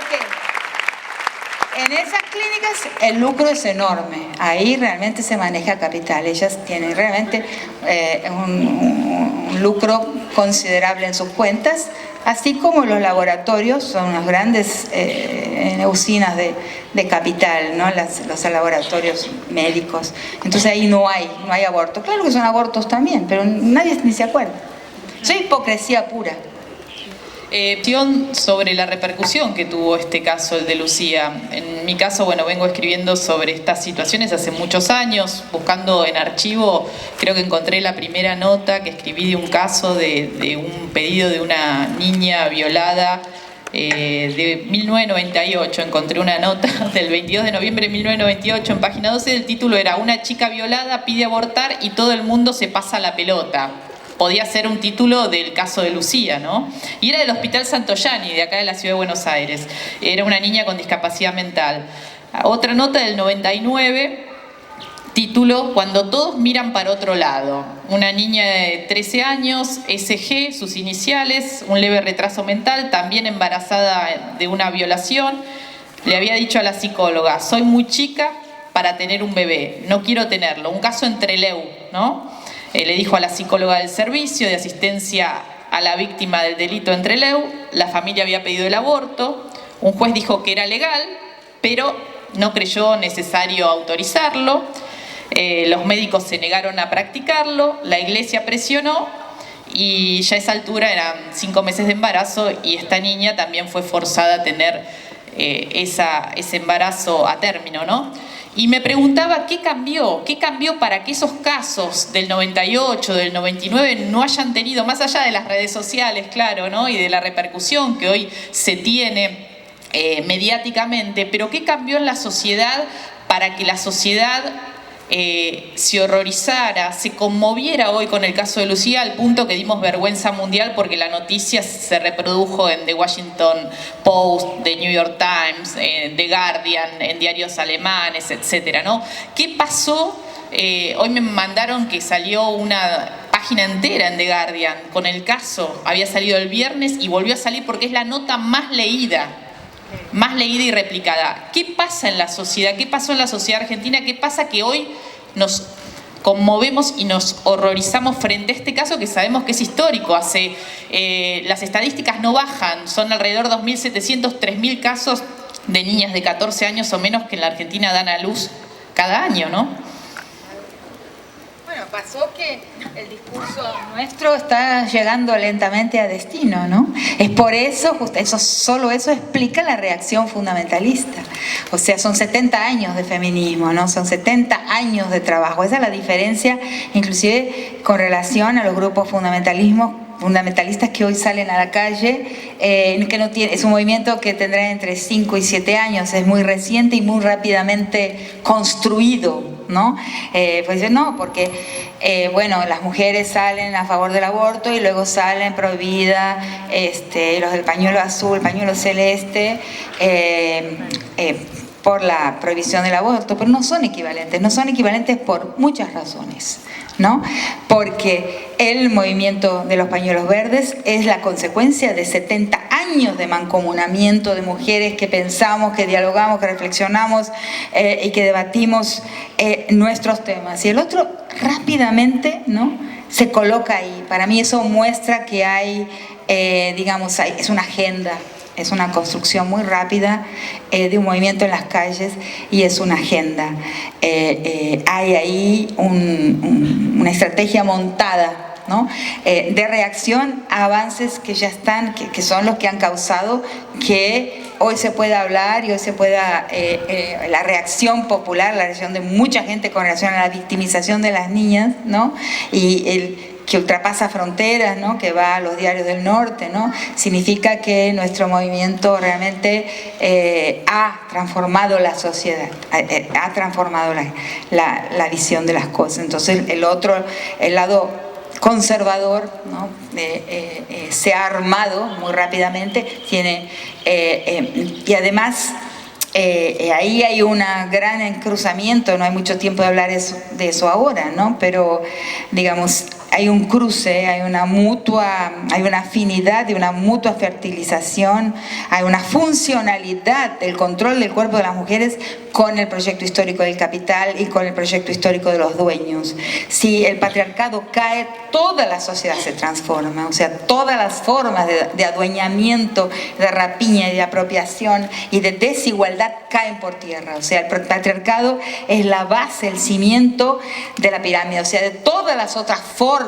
[SPEAKER 2] en esas clínicas el lucro es enorme. Ahí realmente se maneja capital. Ellas tienen realmente un lucro considerable en sus cuentas, así como los laboratorios son unas grandes usinas de capital, ¿no? Los laboratorios médicos. Entonces ahí no hay aborto. Claro que son abortos también, pero nadie ni se acuerda. Es hipocresía pura.
[SPEAKER 1] Sobre la repercusión que tuvo este caso, el de Lucía. En mi caso, vengo escribiendo sobre estas situaciones hace muchos años, buscando en archivo, creo que encontré la primera nota que escribí de un caso de un pedido de una niña violada de 1998. Encontré una nota del 22 de noviembre de 1998 en página 12, el título era "Una chica violada pide abortar y todo el mundo se pasa la pelota". Podía ser un título del caso de Lucía, ¿no? Y era del Hospital Santoyani, de acá de la Ciudad de Buenos Aires. Era una niña con discapacidad mental. Otra nota del 99, título "Cuando todos miran para otro lado". Una niña de 13 años, SG, sus iniciales, un leve retraso mental, también embarazada de una violación. Le había dicho a la psicóloga: "Soy muy chica para tener un bebé, no quiero tenerlo". Un caso en Trelew, ¿no? Le dijo a la psicóloga del servicio de asistencia a la víctima del delito en Trelew, la familia había pedido el aborto, un juez dijo que era legal, pero no creyó necesario autorizarlo, los médicos se negaron a practicarlo, la iglesia presionó y ya a esa altura eran 5 meses de embarazo y esta niña también fue forzada a tener ese embarazo a término, ¿no? Y me preguntaba qué cambió para que esos casos del 98, del 99 no hayan tenido, más allá de las redes sociales, claro, ¿no? Y de la repercusión que hoy se tiene mediáticamente, pero qué cambió en la sociedad para que la sociedad se horrorizara, se conmoviera hoy con el caso de Lucía, al punto que dimos vergüenza mundial porque la noticia se reprodujo en The Washington Post, The New York Times, The Guardian, en diarios alemanes, etcétera, ¿no? ¿Qué pasó? Hoy me mandaron que salió una página entera en The Guardian con el caso, había salido el viernes y volvió a salir porque es la nota más leída y replicada. ¿Qué pasa en la sociedad? ¿Qué pasó en la sociedad argentina? ¿Qué pasa que hoy nos conmovemos y nos horrorizamos frente a este caso que sabemos que es histórico? Las estadísticas no bajan, son alrededor de 2.700, 3.000 casos de niñas de 14 años o menos que en la Argentina dan a luz cada año, ¿no?
[SPEAKER 2] Bueno, pasó que el discurso nuestro está llegando lentamente a destino, ¿no? Es por eso, solo eso explica la reacción fundamentalista. O sea, son 70 años de feminismo, ¿no? Son 70 años de trabajo. Esa es la diferencia, inclusive con relación a los grupos fundamentalistas que hoy salen a la calle, que no tiene, es un movimiento que tendrá entre 5 y 7 años, es muy reciente y muy rápidamente construido, ¿no? Pues no, porque bueno, las mujeres salen a favor del aborto y luego salen prohibida, los del pañuelo azul, pañuelo celeste, por la prohibición del aborto, pero no son equivalentes por muchas razones, ¿no? Porque el movimiento de los pañuelos verdes es la consecuencia de 70 años de mancomunamiento de mujeres que pensamos, que dialogamos, que reflexionamos y que debatimos nuestros temas. Y el otro rápidamente, ¿no?, se coloca ahí. Para mí eso muestra que hay, es una agenda. Es una construcción muy rápida de un movimiento en las calles y es una agenda. Hay ahí una estrategia montada, ¿no?, de reacción a avances que ya están, que son los que han causado que hoy se pueda hablar y hoy se pueda, la reacción popular, la reacción de mucha gente con relación a la victimización de las niñas, ¿no?, y que ultrapasa fronteras, ¿no?, que va a los diarios del norte, ¿no?, significa que nuestro movimiento realmente ha transformado la sociedad, ha transformado la visión de las cosas. Entonces el lado conservador, ¿no?, se ha armado muy rápidamente, y además ahí hay un gran encruzamiento, no hay mucho tiempo de hablar de eso ahora, ¿no?, pero digamos, hay un cruce, hay una afinidad y una mutua fertilización, hay una funcionalidad del control del cuerpo de las mujeres con el proyecto histórico del capital y con el proyecto histórico de los dueños. Si el patriarcado cae, toda la sociedad se transforma, o sea, todas las formas de adueñamiento, de rapiña y de apropiación y de desigualdad caen por tierra. O sea, el patriarcado es la base, el cimiento de la pirámide, o sea, de todas las otras formas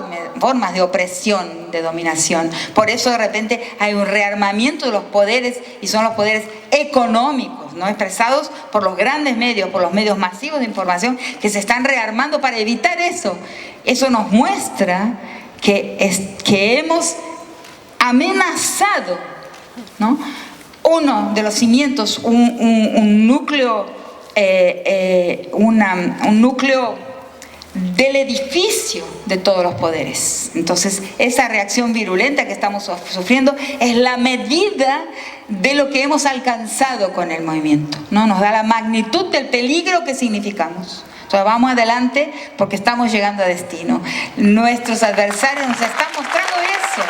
[SPEAKER 2] de opresión, de dominación. Por eso de repente hay un rearmamiento de los poderes, y son los poderes económicos, ¿no?, expresados por los grandes medios, por los medios masivos de información, que se están rearmando para evitar eso. Eso nos muestra que hemos amenazado, ¿no?, uno de los cimientos, un núcleo del edificio de todos los poderes. Entonces, esa reacción virulenta que estamos sufriendo es la medida de lo que hemos alcanzado con el movimiento, ¿no? Nos da la magnitud del peligro que significamos. Entonces, vamos adelante porque estamos llegando a destino. Nuestros adversarios nos están mostrando eso,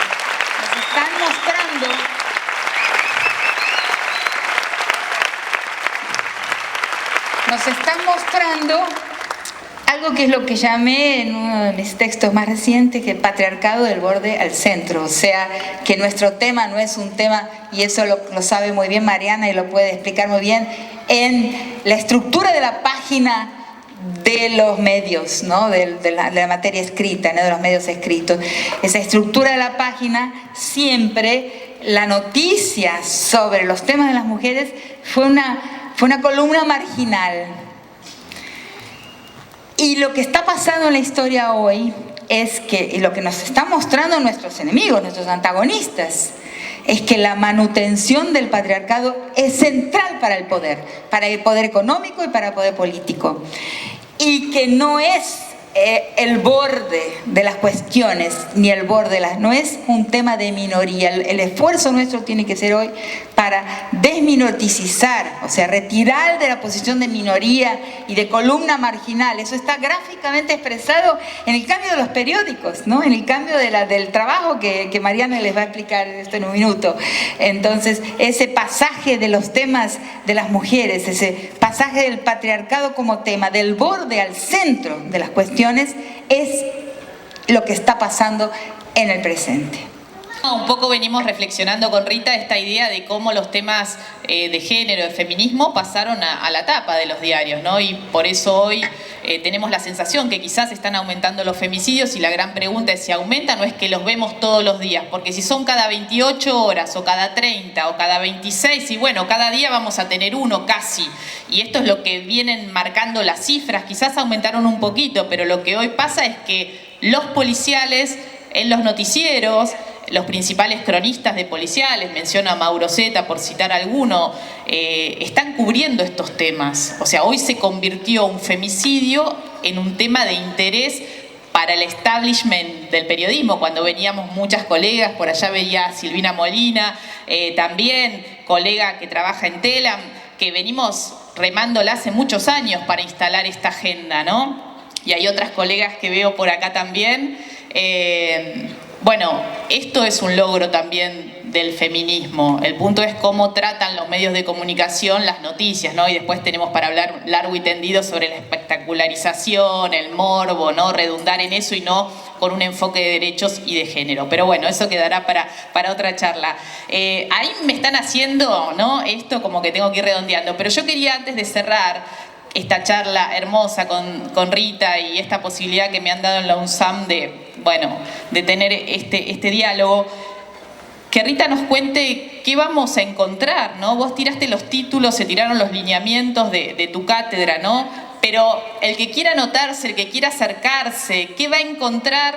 [SPEAKER 2] nos están mostrando algo que es lo que llamé en uno de mis textos más recientes, que el patriarcado del borde al centro. O sea, que nuestro tema no es un tema, y eso lo sabe muy bien Mariana y lo puede explicar muy bien, en la estructura de la página de los medios, ¿no? de la materia escrita, ¿no? De los medios escritos. Esa estructura de la página, siempre la noticia sobre los temas de las mujeres fue una columna marginal. Y lo que está pasando en la historia hoy es que, y lo que nos están mostrando nuestros enemigos, nuestros antagonistas, es que la manutención del patriarcado es central para el poder económico y para el poder político. Y que no es el borde de las cuestiones, ni el borde no es un tema de minoría. El esfuerzo nuestro tiene que ser hoy para desminoticizar, o sea, retirar de la posición de minoría y de columna marginal. Eso está gráficamente expresado en el cambio de los periódicos, ¿no? En el cambio del trabajo que Mariana les va a explicar esto en un minuto. Entonces, ese pasaje de los temas de las mujeres, ese pasaje del patriarcado como tema, del borde al centro de las cuestiones, es lo que está pasando en el presente.
[SPEAKER 1] Un poco venimos reflexionando con Rita esta idea de cómo los temas de género, de feminismo pasaron a la tapa de los diarios, ¿no? Y por eso hoy tenemos la sensación que quizás están aumentando los femicidios, y la gran pregunta es si aumentan o es que los vemos todos los días, porque si son cada 28 horas o cada 30 o cada 26, y bueno, cada día vamos a tener uno casi, y esto es lo que vienen marcando las cifras. Quizás aumentaron un poquito, pero lo que hoy pasa es que los policiales en los noticieros, los principales cronistas de policiales, menciono a Mauro Zeta por citar alguno, están cubriendo estos temas. O sea, hoy se convirtió un femicidio en un tema de interés para el establishment del periodismo. Cuando veníamos muchas colegas, por allá veía a Silvina Molina, también colega que trabaja en Telam, que venimos remándola hace muchos años para instalar esta agenda, ¿no? Y hay otras colegas que veo por acá también. Bueno, esto es un logro también del feminismo. El punto es cómo tratan los medios de comunicación las noticias, ¿no? Y después tenemos para hablar largo y tendido sobre la espectacularización, el morbo, ¿no? Redundar en eso y no con un enfoque de derechos y de género. Pero bueno, eso quedará para otra charla. Ahí me están haciendo, ¿no? Esto como que tengo que ir redondeando. Pero yo quería, antes de cerrar esta charla hermosa con Rita y esta posibilidad que me han dado en la UNSAM de tener este diálogo, que Rita nos cuente qué vamos a encontrar, ¿no? Vos tiraste los títulos, se tiraron los lineamientos de tu cátedra, ¿no? Pero el que quiera anotarse, el que quiera acercarse, ¿qué va a encontrar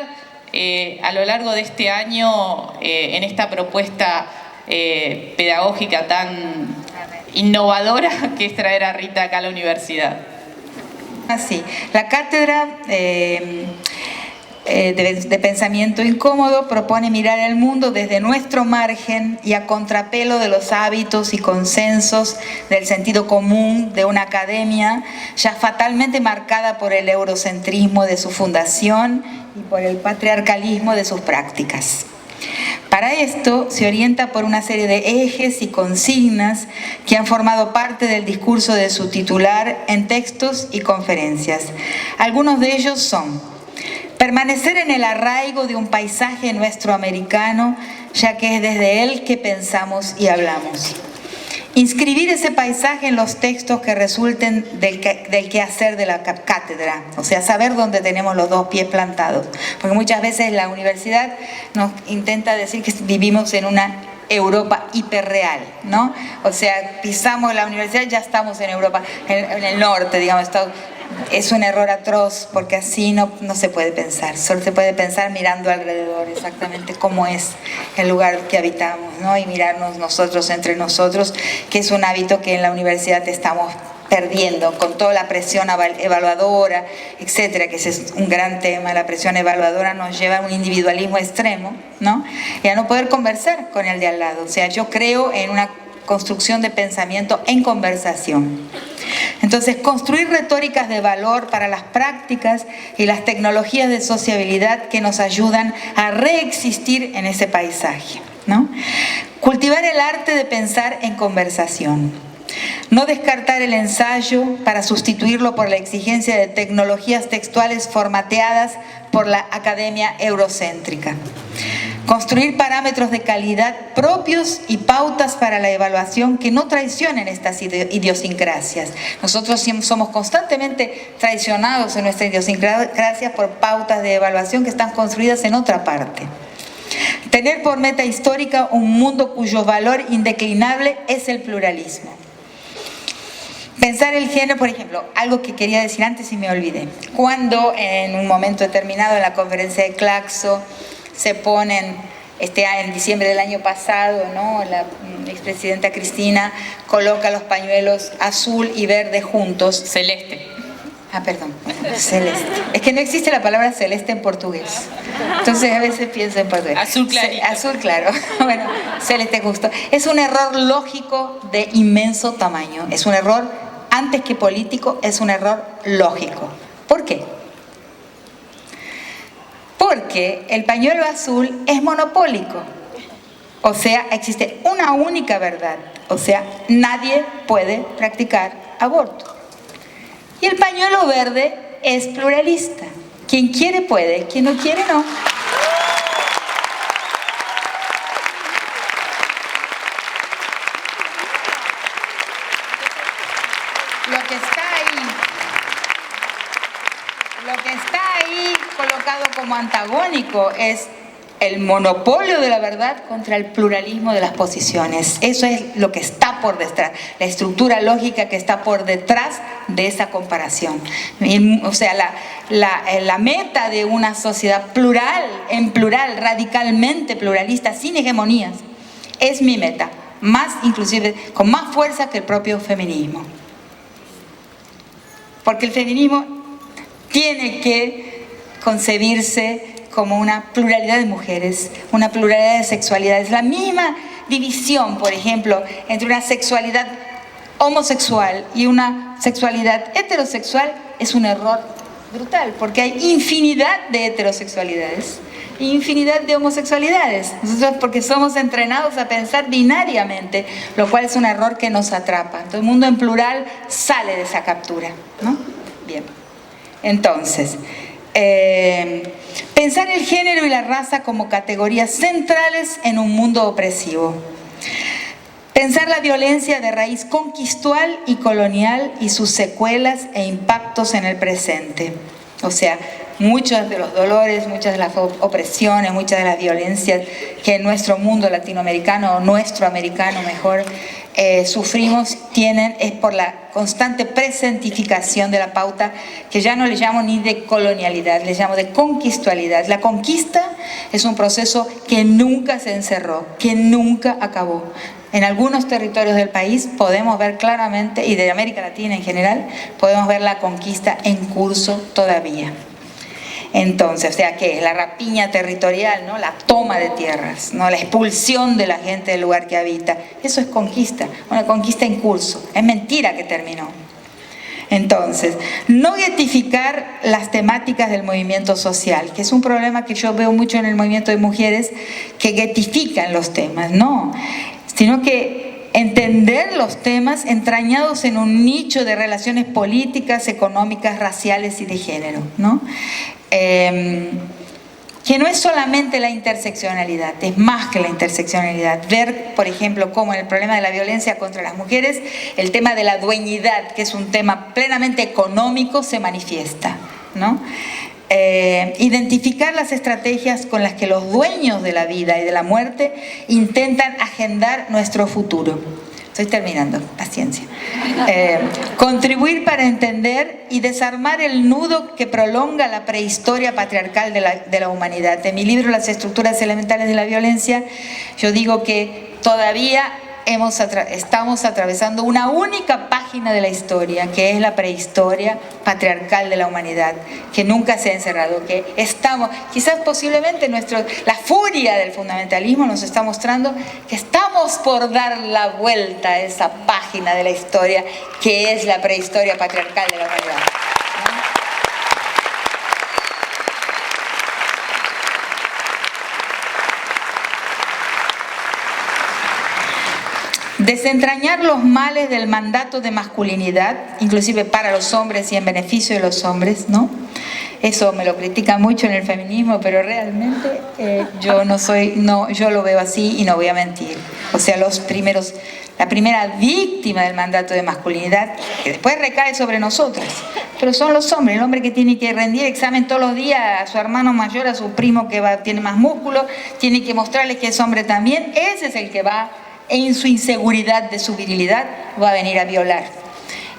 [SPEAKER 1] a lo largo de este año en esta propuesta pedagógica tan innovadora que es traer a Rita acá a la universidad?
[SPEAKER 2] Así, la cátedra de pensamiento incómodo propone mirar el mundo desde nuestro margen y a contrapelo de los hábitos y consensos del sentido común de una academia ya fatalmente marcada por el eurocentrismo de su fundación y por el patriarcalismo de sus prácticas. Para esto se orienta por una serie de ejes y consignas que han formado parte del discurso de su titular en textos y conferencias. Algunos de ellos son: permanecer en el arraigo de un paisaje nuestroamericano, ya que es desde él que pensamos y hablamos. Inscribir ese paisaje en los textos que resulten del quehacer de la cátedra, o sea, saber dónde tenemos los dos pies plantados. Porque muchas veces la universidad nos intenta decir que vivimos en una Europa hiperreal, ¿no? O sea, pisamos la universidad, ya estamos en Europa, en el norte, digamos. Es un error atroz, porque así no se puede pensar. Solo se puede pensar mirando alrededor exactamente cómo es el lugar que habitamos, ¿no? Y mirarnos nosotros entre nosotros, que es un hábito que en la universidad estamos perdiendo con toda la presión evaluadora, etcétera, que ese es un gran tema. La presión evaluadora nos lleva a un individualismo extremo, ¿no? Y a no poder conversar con el de al lado. O sea, yo creo en una construcción de pensamiento en conversación. Entonces, construir retóricas de valor para las prácticas y las tecnologías de sociabilidad que nos ayudan a reexistir en ese paisaje, ¿no? Cultivar el arte de pensar en conversación. No descartar el ensayo para sustituirlo por la exigencia de tecnologías textuales formateadas por la academia eurocéntrica. Construir parámetros de calidad propios y pautas para la evaluación que no traicionen estas idiosincrasias. Nosotros somos constantemente traicionados en nuestra idiosincrasia por pautas de evaluación que están construidas en otra parte. Tener por meta histórica un mundo cuyo valor indeclinable es el pluralismo. Pensar el género, por ejemplo, algo que quería decir antes y me olvidé. Cuando en un momento determinado en la conferencia de Claxo se ponen, en diciembre del año pasado, ¿no?, la expresidenta Cristina coloca los pañuelos azul y verde juntos.
[SPEAKER 1] Celeste.
[SPEAKER 2] Ah, perdón, celeste. Es que no existe la palabra celeste en portugués. Entonces a veces pienso en portugués.
[SPEAKER 1] Azul clarito.
[SPEAKER 2] Azul claro. Bueno, celeste justo. Es un error lógico de inmenso tamaño. Es un error, antes que político, es un error lógico. ¿Por qué? Porque el pañuelo azul es monopólico. O sea, existe una única verdad. O sea, nadie puede practicar aborto. Y el pañuelo verde es pluralista. Quien quiere puede, quien no quiere no. Lo que está ahí colocado como antagónico es el monopolio de la verdad contra el pluralismo de las posiciones. Eso es lo que está por detrás, la estructura lógica que está por detrás de esa comparación. O sea, la meta de una sociedad plural, en plural, radicalmente pluralista, sin hegemonías, es mi meta, más inclusive, con más fuerza que el propio feminismo. Porque el feminismo tiene que concebirse como una pluralidad de mujeres, una pluralidad de sexualidades. La misma división, por ejemplo, entre una sexualidad homosexual y una sexualidad heterosexual es un error brutal, porque hay infinidad de heterosexualidades e infinidad de homosexualidades. Nosotros, porque somos entrenados a pensar binariamente, lo cual es un error que nos atrapa. Todo el mundo en plural sale de esa captura, ¿no? Bien. Entonces, pensar el género y la raza como categorías centrales en un mundo opresivo. Pensar la violencia de raíz conquistal y colonial y sus secuelas e impactos en el presente. O sea, muchos de los dolores, muchas de las opresiones, muchas de las violencias que en nuestro mundo latinoamericano, o nuestro americano mejor, sufrimos, es por la constante presentificación de la pauta, que ya no le llamo ni de colonialidad, le llamo de conquistualidad. La conquista es un proceso que nunca se encerró, que nunca acabó. En algunos territorios del país podemos ver claramente, y de América Latina en general, podemos ver la conquista en curso todavía. Entonces, o sea, ¿qué es? La rapiña territorial, ¿no? La toma de tierras, ¿no? La expulsión de la gente del lugar que habita. Eso es conquista, una conquista en curso. Es mentira que terminó. Entonces, no guetificar las temáticas del movimiento social, que es un problema que yo veo mucho en el movimiento de mujeres, que guetifican los temas, no, sino que entender los temas entrañados en un nicho de relaciones políticas, económicas, raciales y de género, ¿no? Que no es solamente la interseccionalidad, es más que la interseccionalidad. Ver, por ejemplo, cómo en el problema de la violencia contra las mujeres, el tema de la dueñidad, que es un tema plenamente económico, se manifiesta, ¿no? Identificar las estrategias con las que los dueños de la vida y de la muerte intentan agendar nuestro futuro. Estoy terminando, paciencia. Contribuir para entender y desarmar el nudo que prolonga la prehistoria patriarcal de la humanidad. En mi libro Las estructuras elementales de la violencia, yo digo que todavía estamos atravesando una única página de la historia, que es la prehistoria patriarcal de la humanidad, que nunca se ha encerrado, que estamos, quizás posiblemente la furia del fundamentalismo nos está mostrando que estamos por dar la vuelta a esa página de la historia, que es la prehistoria patriarcal de la humanidad. Desentrañar los males del mandato de masculinidad, inclusive para los hombres y en beneficio de los hombres, ¿no? Eso me lo critican mucho en el feminismo, pero realmente yo lo veo así y no voy a mentir. O sea, la primera víctima del mandato de masculinidad, que después recae sobre nosotras, pero son los hombres. El hombre que tiene que rendir examen todos los días a su hermano mayor, a su primo que tiene más músculo, tiene que mostrarles que es hombre también. Ese es el que va, en su inseguridad de su virilidad, va a venir a violar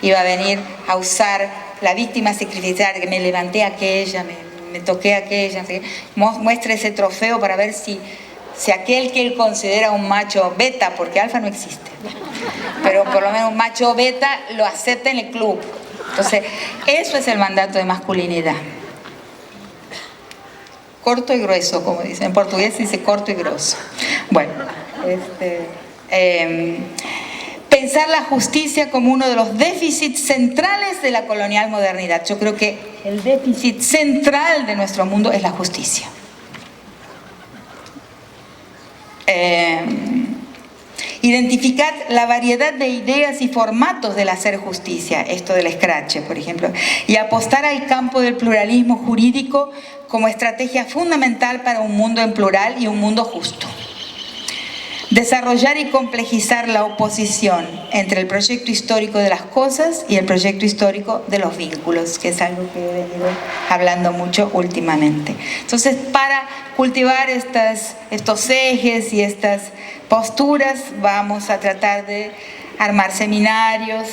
[SPEAKER 2] y va a venir a usar la víctima sacrificial, que me levanté a aquella, me toqué a aquella, muestra ese trofeo para ver si aquel que él considera un macho beta, porque alfa no existe, pero por lo menos un macho beta lo acepta en el club. Entonces, eso es el mandato de masculinidad. Corto y grueso, como dicen. En portugués se dice corto y grueso. Bueno, pensar la justicia como uno de los déficits centrales de la colonial modernidad. Yo creo que el déficit central de nuestro mundo es la justicia. Identificar la variedad de ideas y formatos del hacer justicia, esto del escrache, por ejemplo, y apostar al campo del pluralismo jurídico como estrategia fundamental para un mundo en plural y un mundo justo. Desarrollar y complejizar la oposición entre el proyecto histórico de las cosas y el proyecto histórico de los vínculos, que es algo que he venido hablando mucho últimamente. Entonces, para cultivar estos ejes y estas posturas, vamos a tratar de armar seminarios,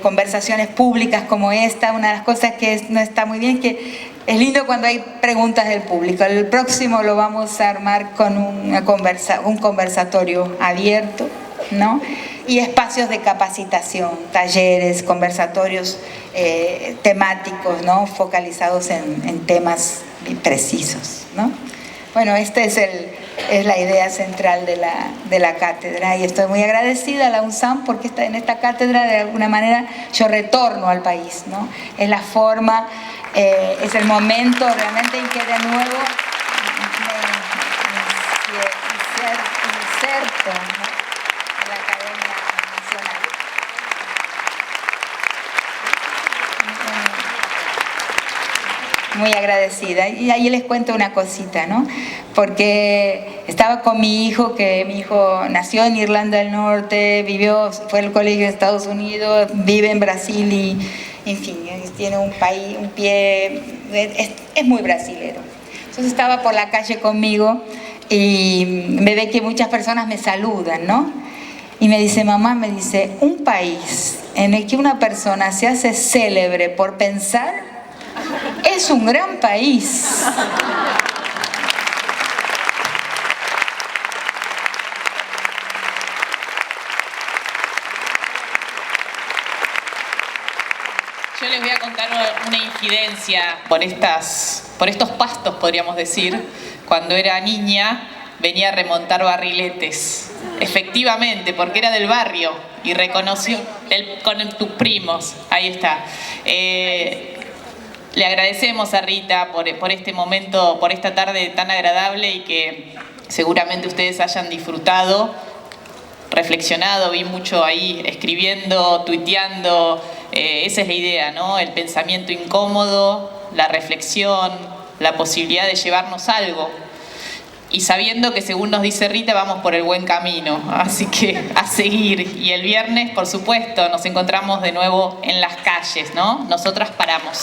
[SPEAKER 2] conversaciones públicas como esta. Una de las cosas que no está muy bien es que es lindo cuando hay preguntas del público. El próximo lo vamos a armar con un conversatorio abierto, ¿no? Y espacios de capacitación, talleres, conversatorios temáticos, ¿no? Focalizados en temas precisos, ¿no? Bueno, esta es la idea central de la cátedra, y estoy muy agradecida a la UNSAM porque en esta cátedra de alguna manera yo retorno al país, ¿no? Es la forma, es el momento realmente en que de nuevo me inserto, ¿no?, en la Academia Nacional. Muy agradecida. Y ahí les cuento una cosita, ¿no? Porque estaba con mi hijo, que mi hijo nació en Irlanda del Norte, fue al colegio de Estados Unidos, vive en Brasil y, en fin, tiene un pie, es muy brasilero. Entonces estaba por la calle conmigo y me ve que muchas personas me saludan, ¿no? Y me dice, mamá, un país en el que una persona se hace célebre por pensar es un gran país.
[SPEAKER 1] Yo les voy a contar una infidencia por estos pastos, podríamos decir. Cuando era niña venía a remontar barriletes, efectivamente, porque era del barrio y reconoció con tus primos. Ahí está. Le agradecemos a Rita por este momento, por esta tarde tan agradable, y que seguramente ustedes hayan disfrutado, reflexionado. Vi mucho ahí escribiendo, tuiteando. Esa es la idea, ¿no? El pensamiento incómodo, la reflexión, la posibilidad de llevarnos algo. Y sabiendo que, según nos dice Rita, vamos por el buen camino. Así que a seguir. Y el viernes, por supuesto, nos encontramos de nuevo en las calles, ¿no? Nosotras paramos.